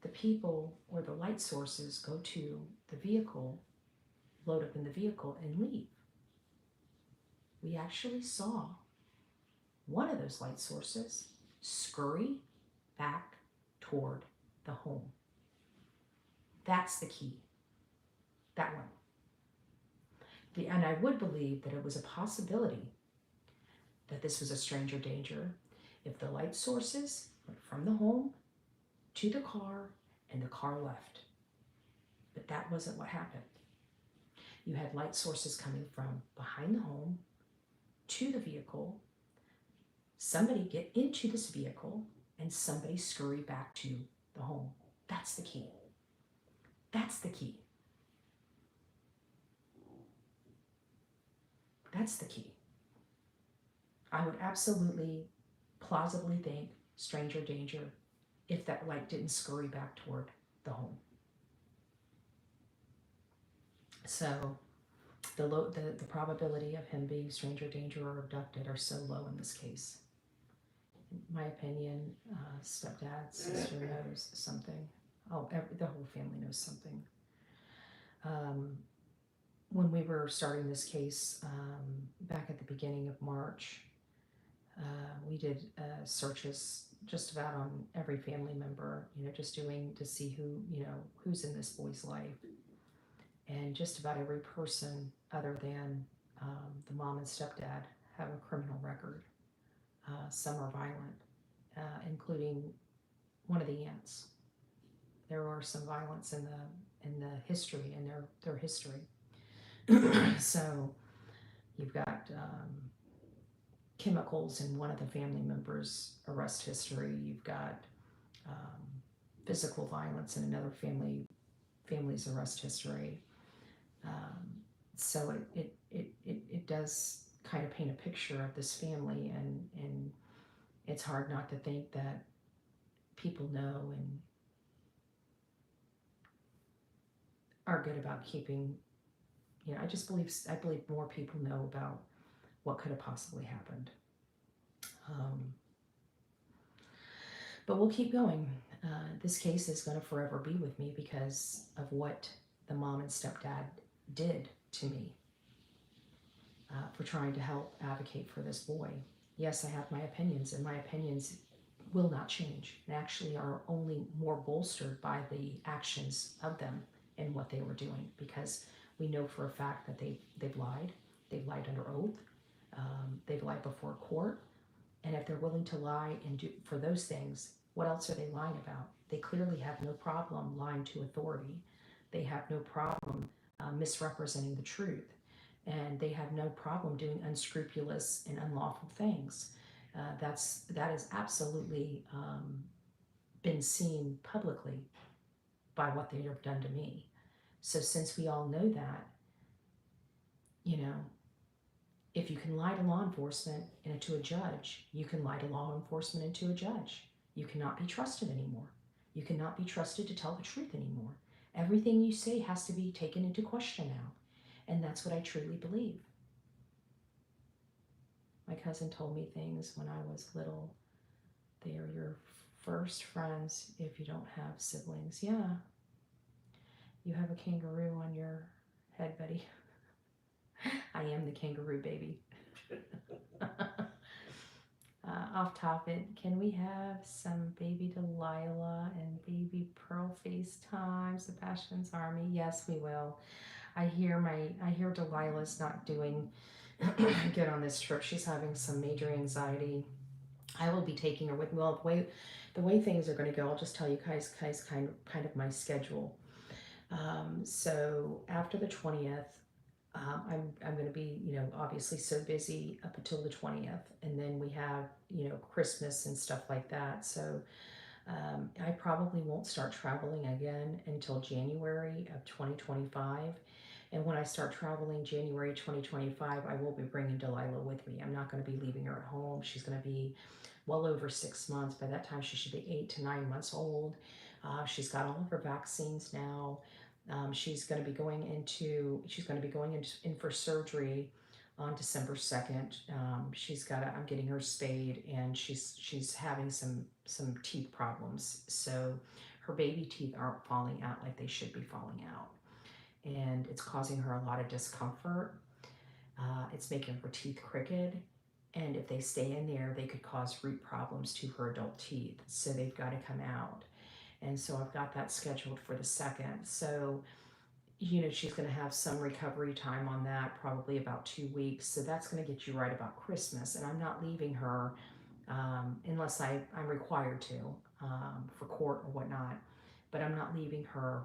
the people or the light sources go to the vehicle, load up in the vehicle, and leave. We actually saw one of those light sources scurry back toward the home. That's the key. That one. And I would believe that it was a possibility that this was a stranger danger if the light sources went from the home to the car and the car left. But that wasn't what happened. You had light sources coming from behind the home to the vehicle. Somebody get into this vehicle and somebody scurry back to the home. That's the key. That's the key. That's the key. I would absolutely, plausibly think stranger danger if that light didn't scurry back toward the home. So the probability of him being stranger danger or abducted are so low in this case. In my opinion, stepdad, sister knows something. Oh, the whole family knows something. When we were starting this case back at the beginning of March, we did searches just about on every family member, just doing to see who's in this boy's life. And just about every person other than the mom and stepdad have a criminal record. Some are violent, including one of the aunts. There are some violence in the history, in their history. So you've got chemicals in one of the family members' arrest history. You've got physical violence in another family's arrest history. So it does kind of paint a picture of this family, and it's hard not to think that people know and are good about keeping. I believe more people know about what could have possibly happened. But we'll keep going. This case is going to forever be with me because of what the mom and stepdad did to me for trying to help advocate for this boy. Yes, I have my opinions, and my opinions will not change, and actually are only more bolstered by the actions of them and what they were doing, because we know for a fact that they've lied. They've lied under oath. They've lied before court, And if they're willing to lie and do for those things, what else are they lying about? They clearly have no problem lying to authority. They have no problem misrepresenting the truth. And they have no problem doing unscrupulous and unlawful things. That has absolutely been seen publicly by what they have done to me. So since we all know that, you know, if you can lie to law enforcement and to a judge, you can lie to law enforcement and to a judge. You cannot be trusted anymore. You cannot be trusted to tell the truth anymore. Everything you say has to be taken into question now. And that's what I truly believe. My cousin told me things when I was little. They are your first friends if you don't have siblings. Yeah. You have a kangaroo on your head, Betty. I am the kangaroo baby. Off topic, can we have some baby Delilah and baby Pearl FaceTime? Sebastian's Army. Yes, we will. I hear Delilah's not doing good on this trip. She's having some major anxiety. I will be taking her with me. Well, the way things are going to go, I'll just tell you guys kind of my schedule. So after the 20th, I'm going to be, obviously so busy up until the 20th. And then we have, Christmas and stuff like that. So I probably won't start traveling again until January of 2025. And when I start traveling January 2025, I will be bringing Delilah with me. I'm not going to be leaving her at home. She's going to be well over 6 months. By that time, she should be 8 to 9 months old. She's got all of her vaccines now. She's going to be going in for surgery on December 2nd. I'm getting her spayed, and she's having some teeth problems. So her baby teeth aren't falling out like they should be falling out. And it's causing her a lot of discomfort. It's making her teeth crooked. And if they stay in there, they could cause root problems to her adult teeth. So they've got to come out. And so I've got that scheduled for the 2nd. So, she's going to have some recovery time on that, probably about 2 weeks. So that's going to get you right about Christmas. And I'm not leaving her unless I'm required to for court or whatnot. But I'm not leaving her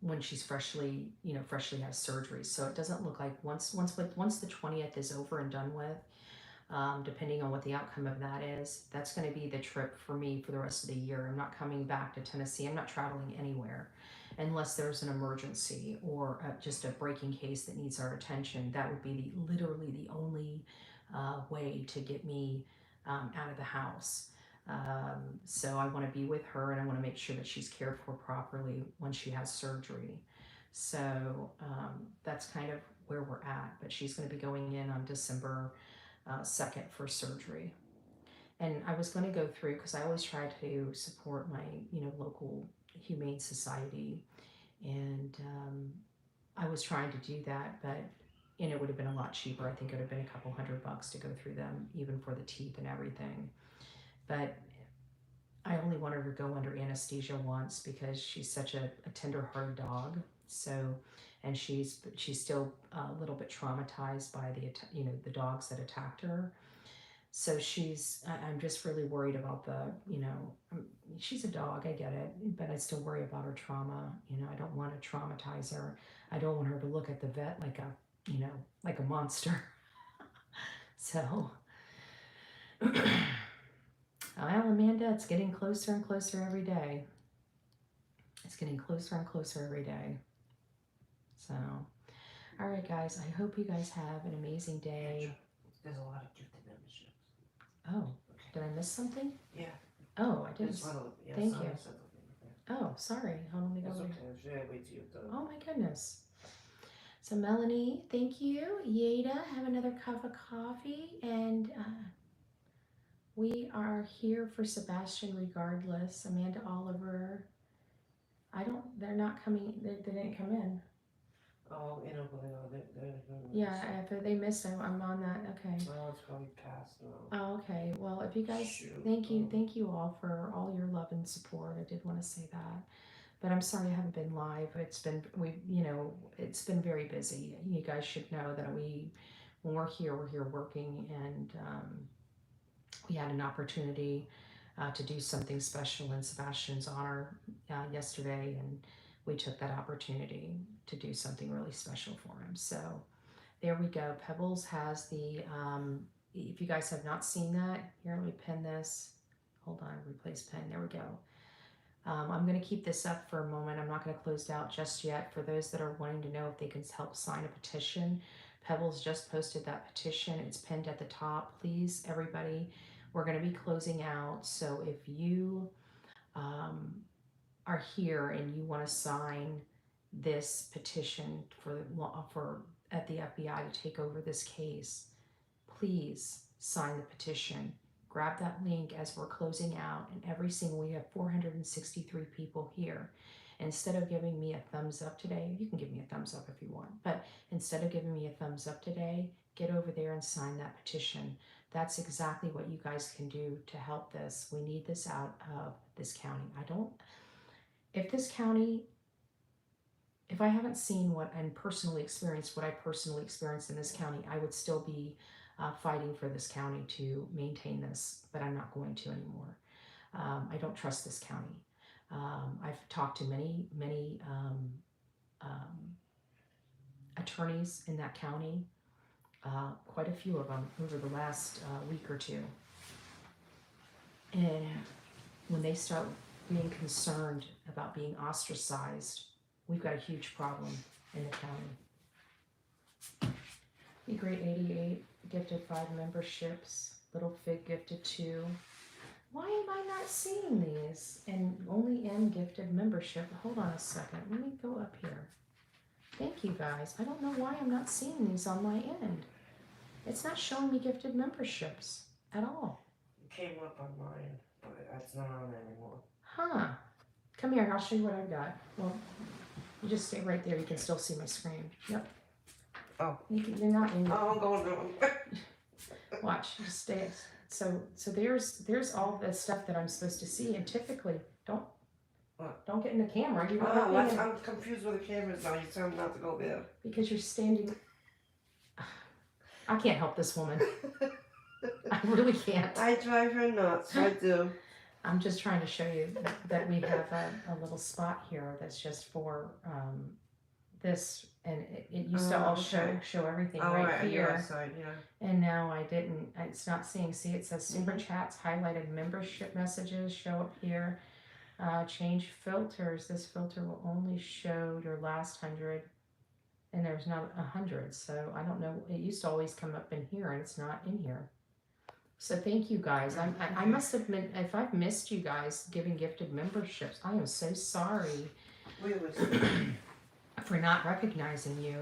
when she's freshly has surgery. So it doesn't look like once the 20th is over and done with, depending on what the outcome of that is, that's going to be the trip for me for the rest of the year. I'm not coming back to Tennessee. I'm not traveling anywhere unless there's an emergency or just a breaking case that needs our attention. That would be literally the only way to get me out of the house. So I want to be with her, and I want to make sure that she's cared for properly when she has surgery. So that's kind of where we're at. But she's going to be going in on December 2nd for surgery. And I was going to go through, because I always try to support my local humane society, and I was trying to do that, but it would have been a lot cheaper. I think it would have been a couple $100 to go through them, even for the teeth and everything. But I only want her to go under anesthesia once because she's such a tender-hearted dog. So, and she's still a little bit traumatized by the dogs that attacked her. So I'm just really worried about she's a dog, I get it, but I still worry about her trauma. I don't want to traumatize her. I don't want her to look at the vet like a monster. So, well, Amanda, it's getting closer and closer every day. It's getting closer and closer every day. So, all right, guys, I hope you guys have an amazing day. There's a lot of gifted memberships. Oh, did I miss something? Yeah. Oh, I didn't. Thank you. Yeah. Oh, sorry. Hold on, let me go. Okay. Wait till you're done. Oh my goodness. So Melanie, thank you. Yada, have another cup of coffee, and we are here for Sebastian regardless. Amanda Oliver. They're not coming. They didn't come in. Oh, they're Yeah, if they missed, I'm on that. Okay. Well, it's probably past now. Oh, okay. Well, if you guys, thank you all for all your love and support. I did want to say that, but I'm sorry I haven't been live. It's been very busy. You guys should know that when we're here working, and we had an opportunity to do something special in Sebastian's honor yesterday, and we took that opportunity to do something really special for him. So there we go. Pebbles has the, if you guys have not seen that, here, let me pin this. Hold on, replace pin. There we go. I'm going to keep this up for a moment. I'm not going to close it out just yet. For those that are wanting to know if they can help sign a petition, Pebbles just posted that petition. It's pinned at the top. Please, everybody, we're going to be closing out. So if you are here and you want to sign this petition for at the FBI to take over this case, please sign the petition. Grab that link as we're closing out, and we have 463 people here. Instead of giving me a thumbs up today, you can give me a thumbs up if you want, but instead of giving me a thumbs up today, get over there and sign that petition. That's exactly what you guys can do to help this. We need this out of this county. If I haven't seen what I personally experienced in this county, I would still be fighting for this county to maintain this, but I'm not going to anymore. I don't trust this county. I've talked to many attorneys in that county, quite a few of them over the last week or two. And when they start being concerned about being ostracized, we've got a huge problem in the county. Be Great 88 gifted 5 memberships. Little Fig gifted 2. Why am I not seeing these? And only M gifted membership. Hold on a second. Let me go up here. Thank you guys. I don't know why I'm not seeing these on my end. It's not showing me gifted memberships at all. It came up on mine, but it's not on anymore. Huh. Come here. I'll show you what I've got. Well, you just stay right there. You can still see my screen. Yep. Oh. You're not in. Oh, I'm going to. Watch. Just stay. So there's all the stuff that I'm supposed to see, and typically don't get in the camera. I'm confused with the cameras now. You tell me not to go there. Because you're standing. I can't help this woman. I really can't. I drive her nuts. I do. I'm just trying to show you that we have a little spot here that's just for this, and it used to all show everything right here. Side, yeah. And now it's not seeing. See, it says super chats, highlighted membership messages show up here. Change filters. This filter will only show your last 100, and there's now 100. So I don't know. It used to always come up in here, and it's not in here. So thank you guys. I must have been, if I've missed you guys giving gifted memberships, I am so sorry for not recognizing you.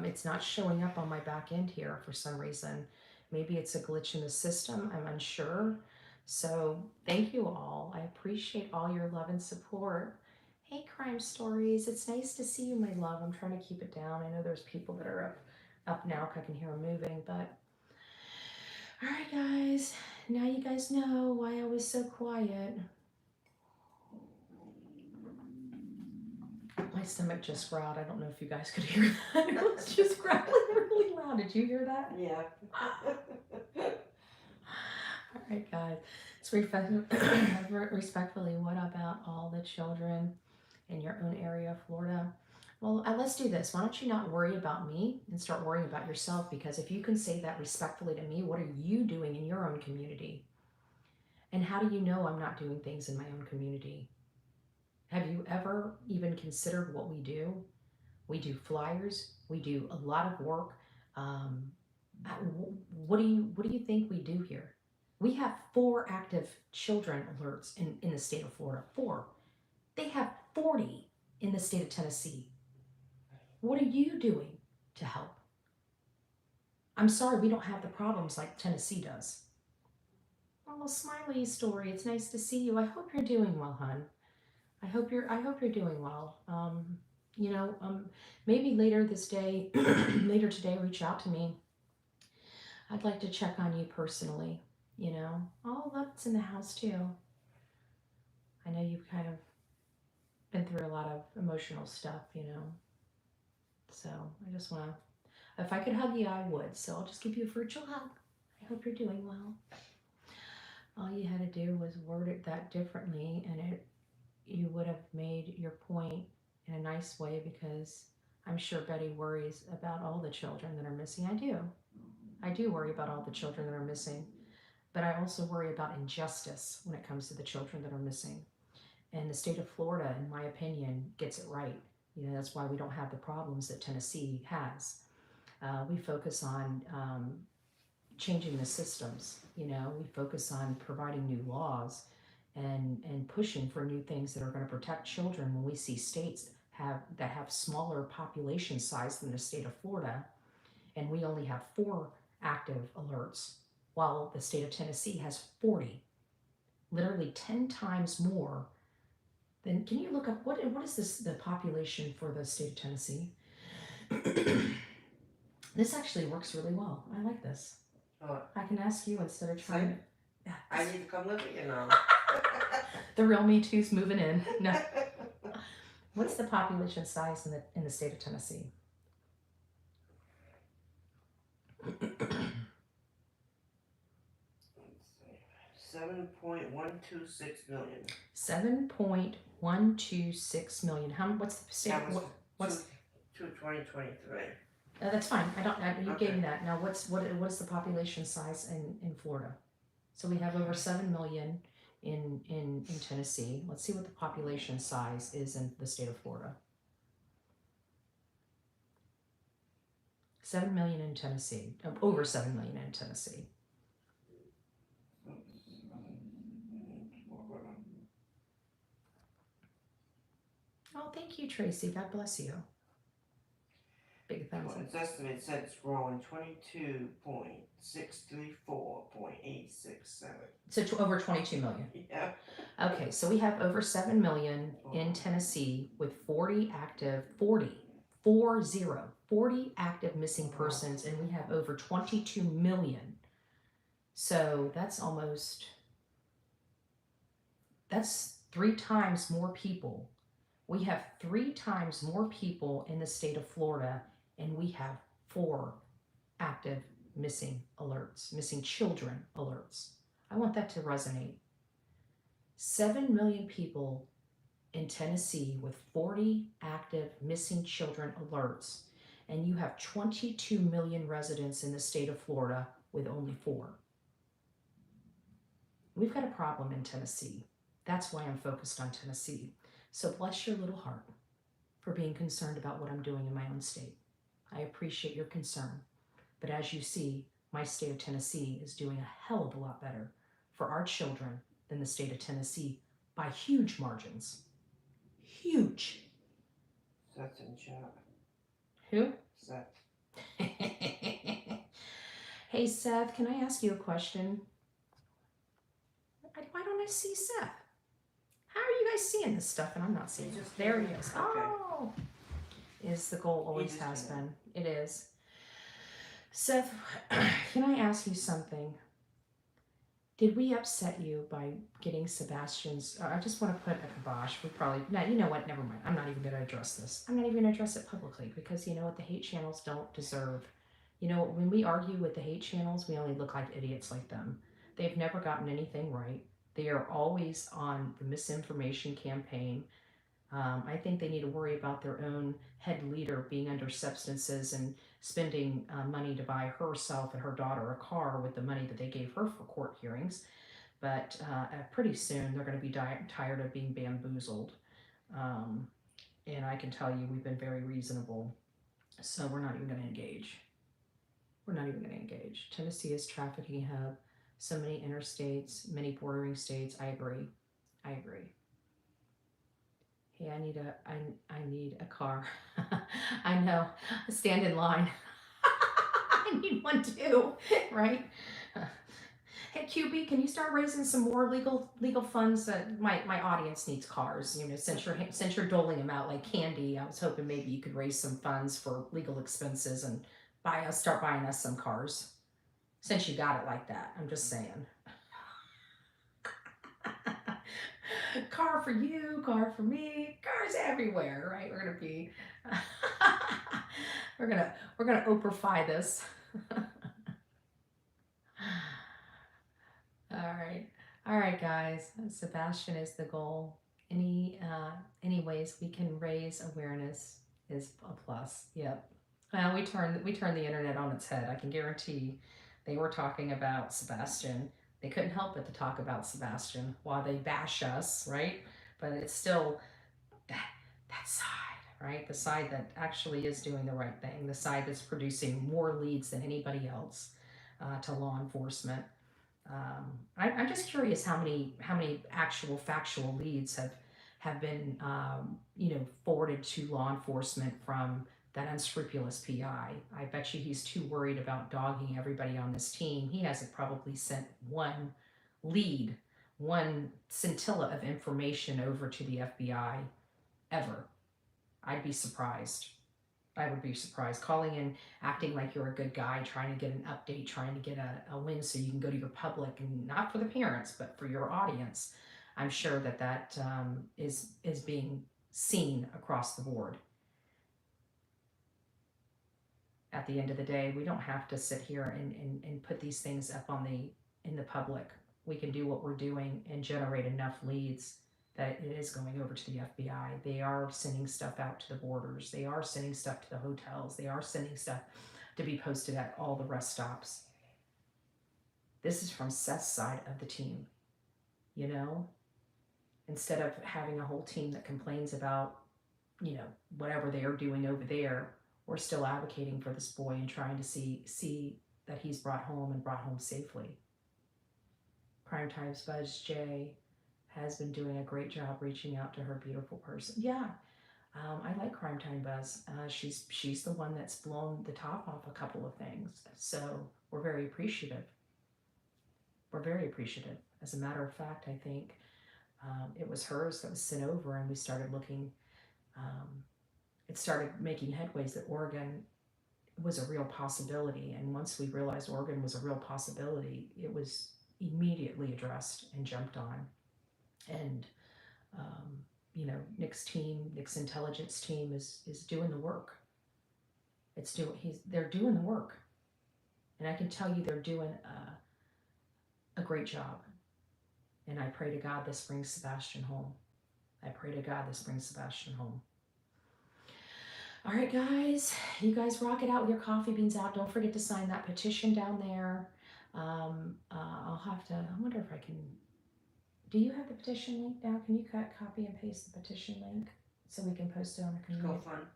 It's not showing up on my back end here for some reason. Maybe it's a glitch in the system. I'm unsure. So thank you all. I appreciate all your love and support. Hey, Crime Stories. It's nice to see you, my love. I'm trying to keep it down. I know there's people that are up now. I can hear them moving, but all right, guys. Now you guys know why I was so quiet. My stomach just growled. I don't know if you guys could hear that. It was just growling really loud. Did you hear that? Yeah. All right, guys. So respectfully, what about all the children in your own area of Florida? Well, let's do this. Why don't you not worry about me and start worrying about yourself? Because if you can say that respectfully to me, what are you doing in your own community? And how do you know I'm not doing things in my own community? Have you ever even considered what we do? We do flyers. We do a lot of work. What do you think we do here? We have 4 active children alerts in the state of Florida. 4. They have 40 in the state of Tennessee. What are you doing to help? I'm sorry we don't have the problems like Tennessee does. Oh, Smiley Story, it's nice to see you. I hope you're doing well, hon. I hope you're doing well. Maybe later today, reach out to me. I'd like to check on you personally. Oh, Love's in the house too. I know you've kind of been through a lot of emotional stuff, So I just want to, if I could hug you, I would. So I'll just give you a virtual hug. I hope you're doing well. All you had to do was word it that differently, and you would have made your point in a nice way, because I'm sure Betty worries about all the children that are missing. I do. I do worry about all the children that are missing, but I also worry about injustice when it comes to the children that are missing. And the state of Florida, in my opinion, gets it right. That's why we don't have the problems that Tennessee has. We focus on changing the systems. We focus on providing new laws and pushing for new things that are going to protect children. When we see states that have smaller population size than the state of Florida, and we only have 4 active alerts, while the state of Tennessee has 40, literally 10 times more. Then can you look up what is the population for the state of Tennessee? This actually works really well. I like this. What? I can ask you instead of trying to. I need to come live with you now. The real Me Too's moving in. No. What's the population size in the state of Tennessee? 7.126 million. 7.126 million. What's the state? What's to 2023? That's fine. You Okay. gave me that. Now, what is the population size in Florida? So we have over 7 million in Tennessee. Let's see what the population size is in the state of Florida. 7 million in Tennessee. Over 7 million in Tennessee. Oh, thank you, Tracy. God bless you. Big thumbs up. It's estimated said it's growing 22.634.867. So over 22 million. Yeah. Okay, so we have over 7 million in Tennessee with 40 active missing persons, and we have over 22 million. So that's 3 times more people. We have 3 times more people in the state of Florida, and we have 4 active missing children alerts. I want that to resonate. 7 million people in Tennessee with 40 active missing children alerts, and you have 22 million residents in the state of Florida with only 4. We've got a problem in Tennessee. That's why I'm focused on Tennessee. So bless your little heart for being concerned about what I'm doing in my own state. I appreciate your concern. But as you see, my state of Tennessee is doing a hell of a lot better for our children than the state of Tennessee by huge margins. Huge. Seth's in chat. Who? Seth. Hey, Seth, can I ask you a question? Why don't I see Seth? How are you guys seeing this stuff and I'm not seeing it? There he is. Okay. Oh, is the goal, always has been. It is. Seth, can I ask you something? Did we upset you by getting Sebastian's? I just want to put a kibosh. We probably, no, you know what? Never mind. I'm not even going to address this. I'm not even going to address it publicly, because you know what? The hate channels don't deserve. When we argue with the hate channels, we only look like idiots like them. They've never gotten anything right. They are always on the misinformation campaign. I think they need to worry about their own head leader being under substances and spending money to buy herself and her daughter a car with the money that they gave her for court hearings. But pretty soon they're going to be tired of being bamboozled. And I can tell you we've been very reasonable. So we're not even going to engage. We're not even going to engage. Tennessee is trafficking hub. So many interstates, many bordering states. I agree. Hey, I need a car. I know. Stand in line. I need one too, right? Hey, QB, can you start raising some more legal funds? My audience needs cars. Since you're doling them out like candy, I was hoping maybe you could raise some funds for legal expenses and start buying us some cars. Since you got it like that, I'm just saying. Car for you, car for me, cars everywhere, right? We're gonna be, we're gonna Oprah-fy this. All right. All right, guys. Sebastian is the goal. Any ways we can raise awareness is a plus. Yep. Well, we turned the internet on its head. I can guarantee they were talking about Sebastian. They couldn't help but to talk about Sebastian while they bash us, right? But it's still that side, right? The side that actually is doing the right thing, the side that's producing more leads than anybody else to law enforcement. I'm just curious how many actual factual leads have been forwarded to law enforcement from that unscrupulous PI. I bet you he's too worried about dogging everybody on this team. He hasn't probably sent one lead, one scintilla of information over to the FBI ever. I'd be surprised. I would be surprised. Calling in, acting like you're a good guy, trying to get an update, trying to get a win so you can go to your public, and not for the parents, but for your audience. I'm sure that is being seen across the board. At the end of the day, we don't have to sit here and put these things up in the public. We can do what we're doing and generate enough leads that it is going over to the FBI. They are sending stuff out to the borders. They are sending stuff to the hotels. They are sending stuff to be posted at all the rest stops. This is from Seth's side of the team. Instead of having a whole team that complains about, whatever they are doing over there, we're still advocating for this boy and trying to see that he's brought home safely. Prime Time's Buzz J has been doing a great job reaching out to her beautiful person. Yeah, I like Crime Time Buzz. She's the one that's blown the top off a couple of things. So we're very appreciative. We're very appreciative. As a matter of fact, I think it was hers that was sent over, and we started looking. It started making headways that Oregon was a real possibility. And once we realized Oregon was a real possibility, it was immediately addressed and jumped on. And Nick's intelligence team is doing the work. They're doing the work, and I can tell you they're doing a great job. And I pray to God this brings Sebastian home. I pray to God this brings Sebastian home. All right, guys, you guys rock it out with your coffee beans out. Don't forget to sign that petition down there. I'll have to. I wonder if I can. Do you have the petition link now? Can you copy and paste the petition link so we can post it on the community? Go fun.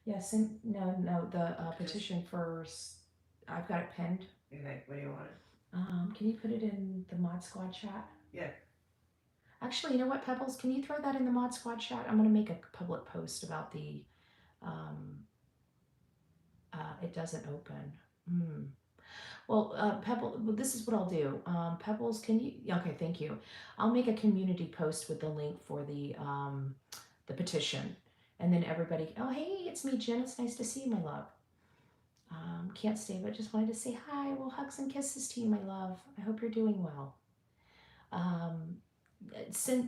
Yes, no, the petition first. I've got it pinned. Okay, what do you want it? Can you put it in the Mod Squad chat? Yeah. Actually, you know what, Pebbles? Can you throw that in the Mod Squad chat? I'm going to make a public post about the. It doesn't open. Well, Pebble, this is what I'll do. Pebbles, can you? Okay, thank you. I'll make a community post with the link for the petition, and then everybody. Oh, hey, it's me, Jen. It's nice to see you, my love. Can't stay, but just wanted to say hi. Well, hugs and kisses to you, my love. I hope you're doing well. So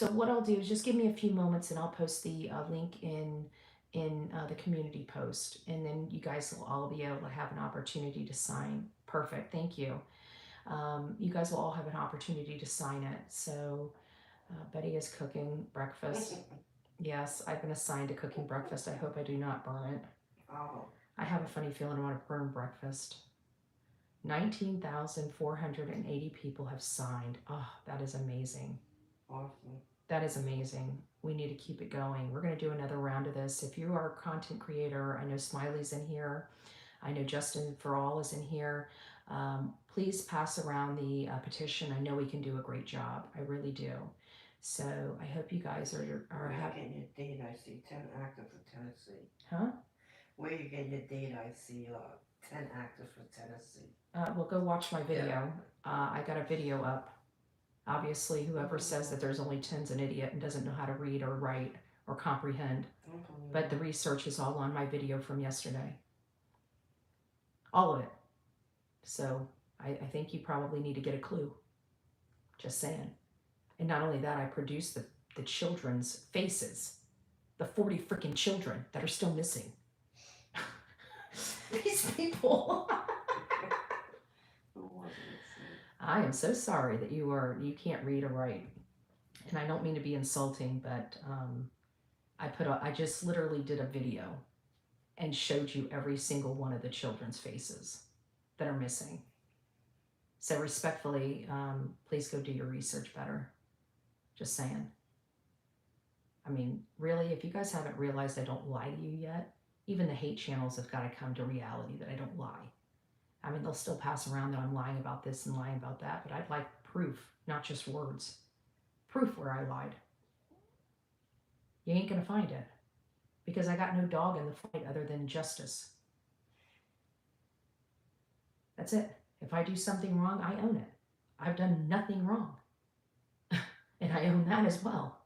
what I'll do is just give me a few moments, and I'll post the link in the community post, and then you guys will all be able to have an opportunity to sign. Perfect, thank you. You guys will all have an opportunity to sign it. So Betty is cooking breakfast. Yes, I've been assigned to cooking breakfast. I hope I do not burn it. Oh. I have a funny feeling I want to burn breakfast. 19,480 people have signed. Oh, that is amazing. Awesome. That is amazing. We need to keep it going. We're going to do another round of this. If you are a content creator, I know Smiley's in here. I know Justin For All is in here. Please pass around the petition. I know we can do a great job. I really do. So I hope you guys are getting your date? I see 10 active for Tennessee. Huh? Where you getting your date? I see 10 active for Tennessee. Well, go watch my video. I got a video up. Obviously, whoever says that there's only 10's an idiot and doesn't know how to read or write or comprehend. But the research is all on my video from yesterday. All of it. So I think you probably need to get a clue. Just saying. And not only that, I produced the children's faces. The 40 freaking children that are still missing. These people. I am so sorry that you can't read or write. And I don't mean to be insulting, but I just literally did a video and showed you every single one of the children's faces that are missing. So respectfully, please go do your research better. Just saying. I mean, really, if you guys haven't realized I don't lie to you yet, even the hate channels have got to come to reality that I don't lie. I mean, they'll still pass around that I'm lying about this and lying about that, but I'd like proof, not just words. Proof where I lied. You ain't gonna find it because I got no dog in the fight other than justice. That's it. If I do something wrong, I own it. I've done nothing wrong. And I own that as well.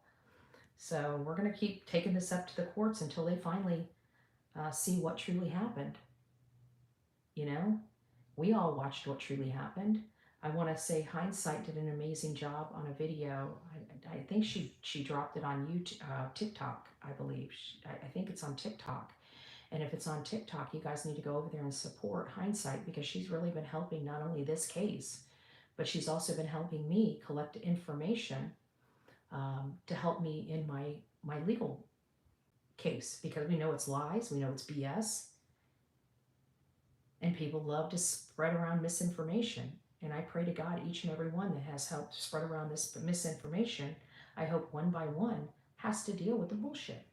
So we're going to keep taking this up to the courts until they finally see what truly happened. You know, we all watched what truly happened. I want to say Hindsight did an amazing job on a video. I think she dropped it on YouTube, TikTok, I believe. I think it's on TikTok. And if it's on TikTok, you guys need to go over there and support Hindsight because she's really been helping not only this case, but she's also been helping me collect information to help me in my legal case because we know it's lies, we know it's BS, and people love to spread around misinformation. And I pray to God each and every one that has helped spread around this misinformation, I hope one by one has to deal with the bullshit.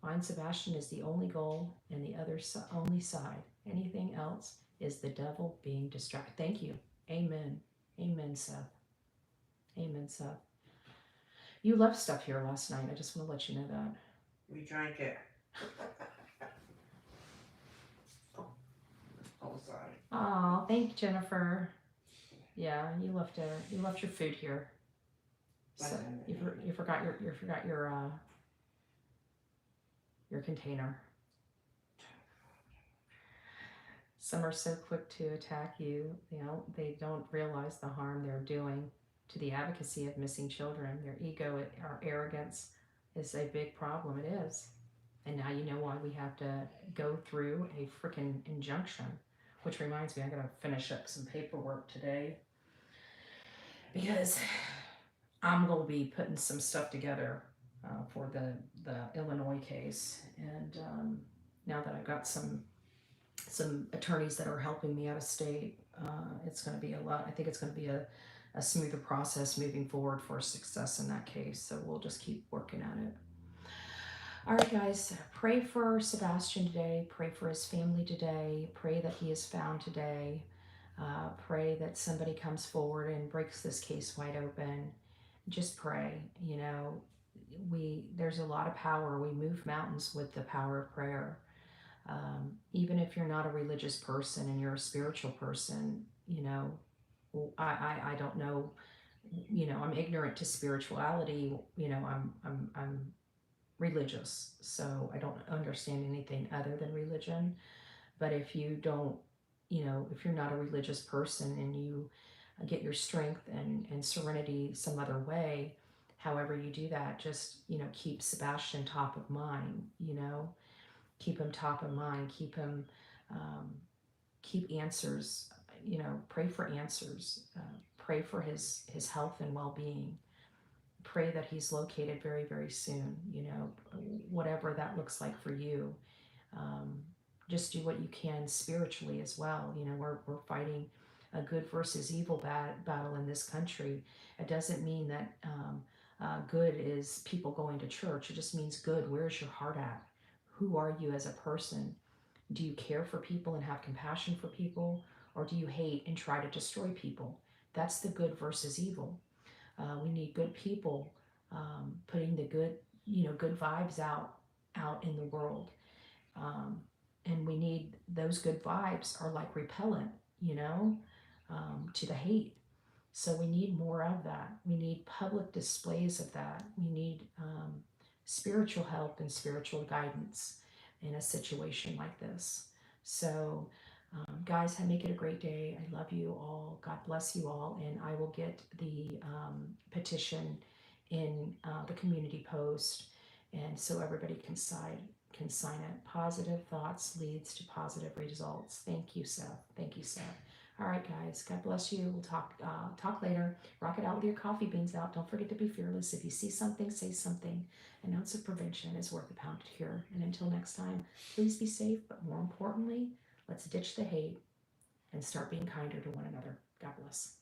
Find Sebastian is the only goal and the other only side. Anything else is the devil being distracted. Thank you. Amen. Amen, Seth. Amen, Seth. You left stuff here last night. I just want to let you know that. We drank it. Oh, sorry. Oh, thank you, Jennifer. Yeah, you left your food here. So you forgot your container. Some are so quick to attack you. They don't realize the harm they're doing to the advocacy of missing children. Their ego or arrogance is a big problem. It is. And now you know why we have to go through a freaking injunction. Which reminds me, I gotta finish up some paperwork today because I'm gonna be putting some stuff together for the Illinois case. And now that I've got some attorneys that are helping me out of state, it's gonna be a lot. I think it's gonna be a smoother process moving forward for success in that case. So we'll just keep working at it. All right, guys, pray for Sebastian today. Pray for his family today. Pray that he is found today. Pray that somebody comes forward and breaks this case wide open. Just pray. There's a lot of power. We move mountains with the power of prayer. Even if you're not a religious person and you're a spiritual person, I don't know. I'm ignorant to spirituality. I'm religious, so I don't understand anything other than religion. But if you don't, if you're not a religious person and you get your strength and serenity some other way, however you do that, just keep Sebastian top of mind. Keep him top of mind. Keep him keep answers. Pray for answers. Pray for his health and well-being. Pray that he's located very, very soon, whatever that looks like for you. Just do what you can spiritually as well. We're fighting a good versus evil battle in this country. It doesn't mean that good is people going to church. It just means good. Where's your heart at? Who are you as a person? Do you care for people and have compassion for people? Or do you hate and try to destroy people? That's the good versus evil. We need good people putting the good vibes out in the world. And we need those good vibes are like repellent, to the hate. So we need more of that. We need public displays of that. We need spiritual help and spiritual guidance in a situation like this. So guys, make it a great day. I love you all. God bless you all. And I will get the petition in the community post, and so everybody can sign it. Positive thoughts leads to positive results. Thank you, Seth. Thank you, Seth. All right, guys. God bless you. We'll talk later. Rock it out with your coffee beans out. Don't forget to be fearless. If you see something, say something. An ounce of prevention is worth a pound of cure. And until next time, please be safe. But more importantly, let's ditch the hate and start being kinder to one another. God bless.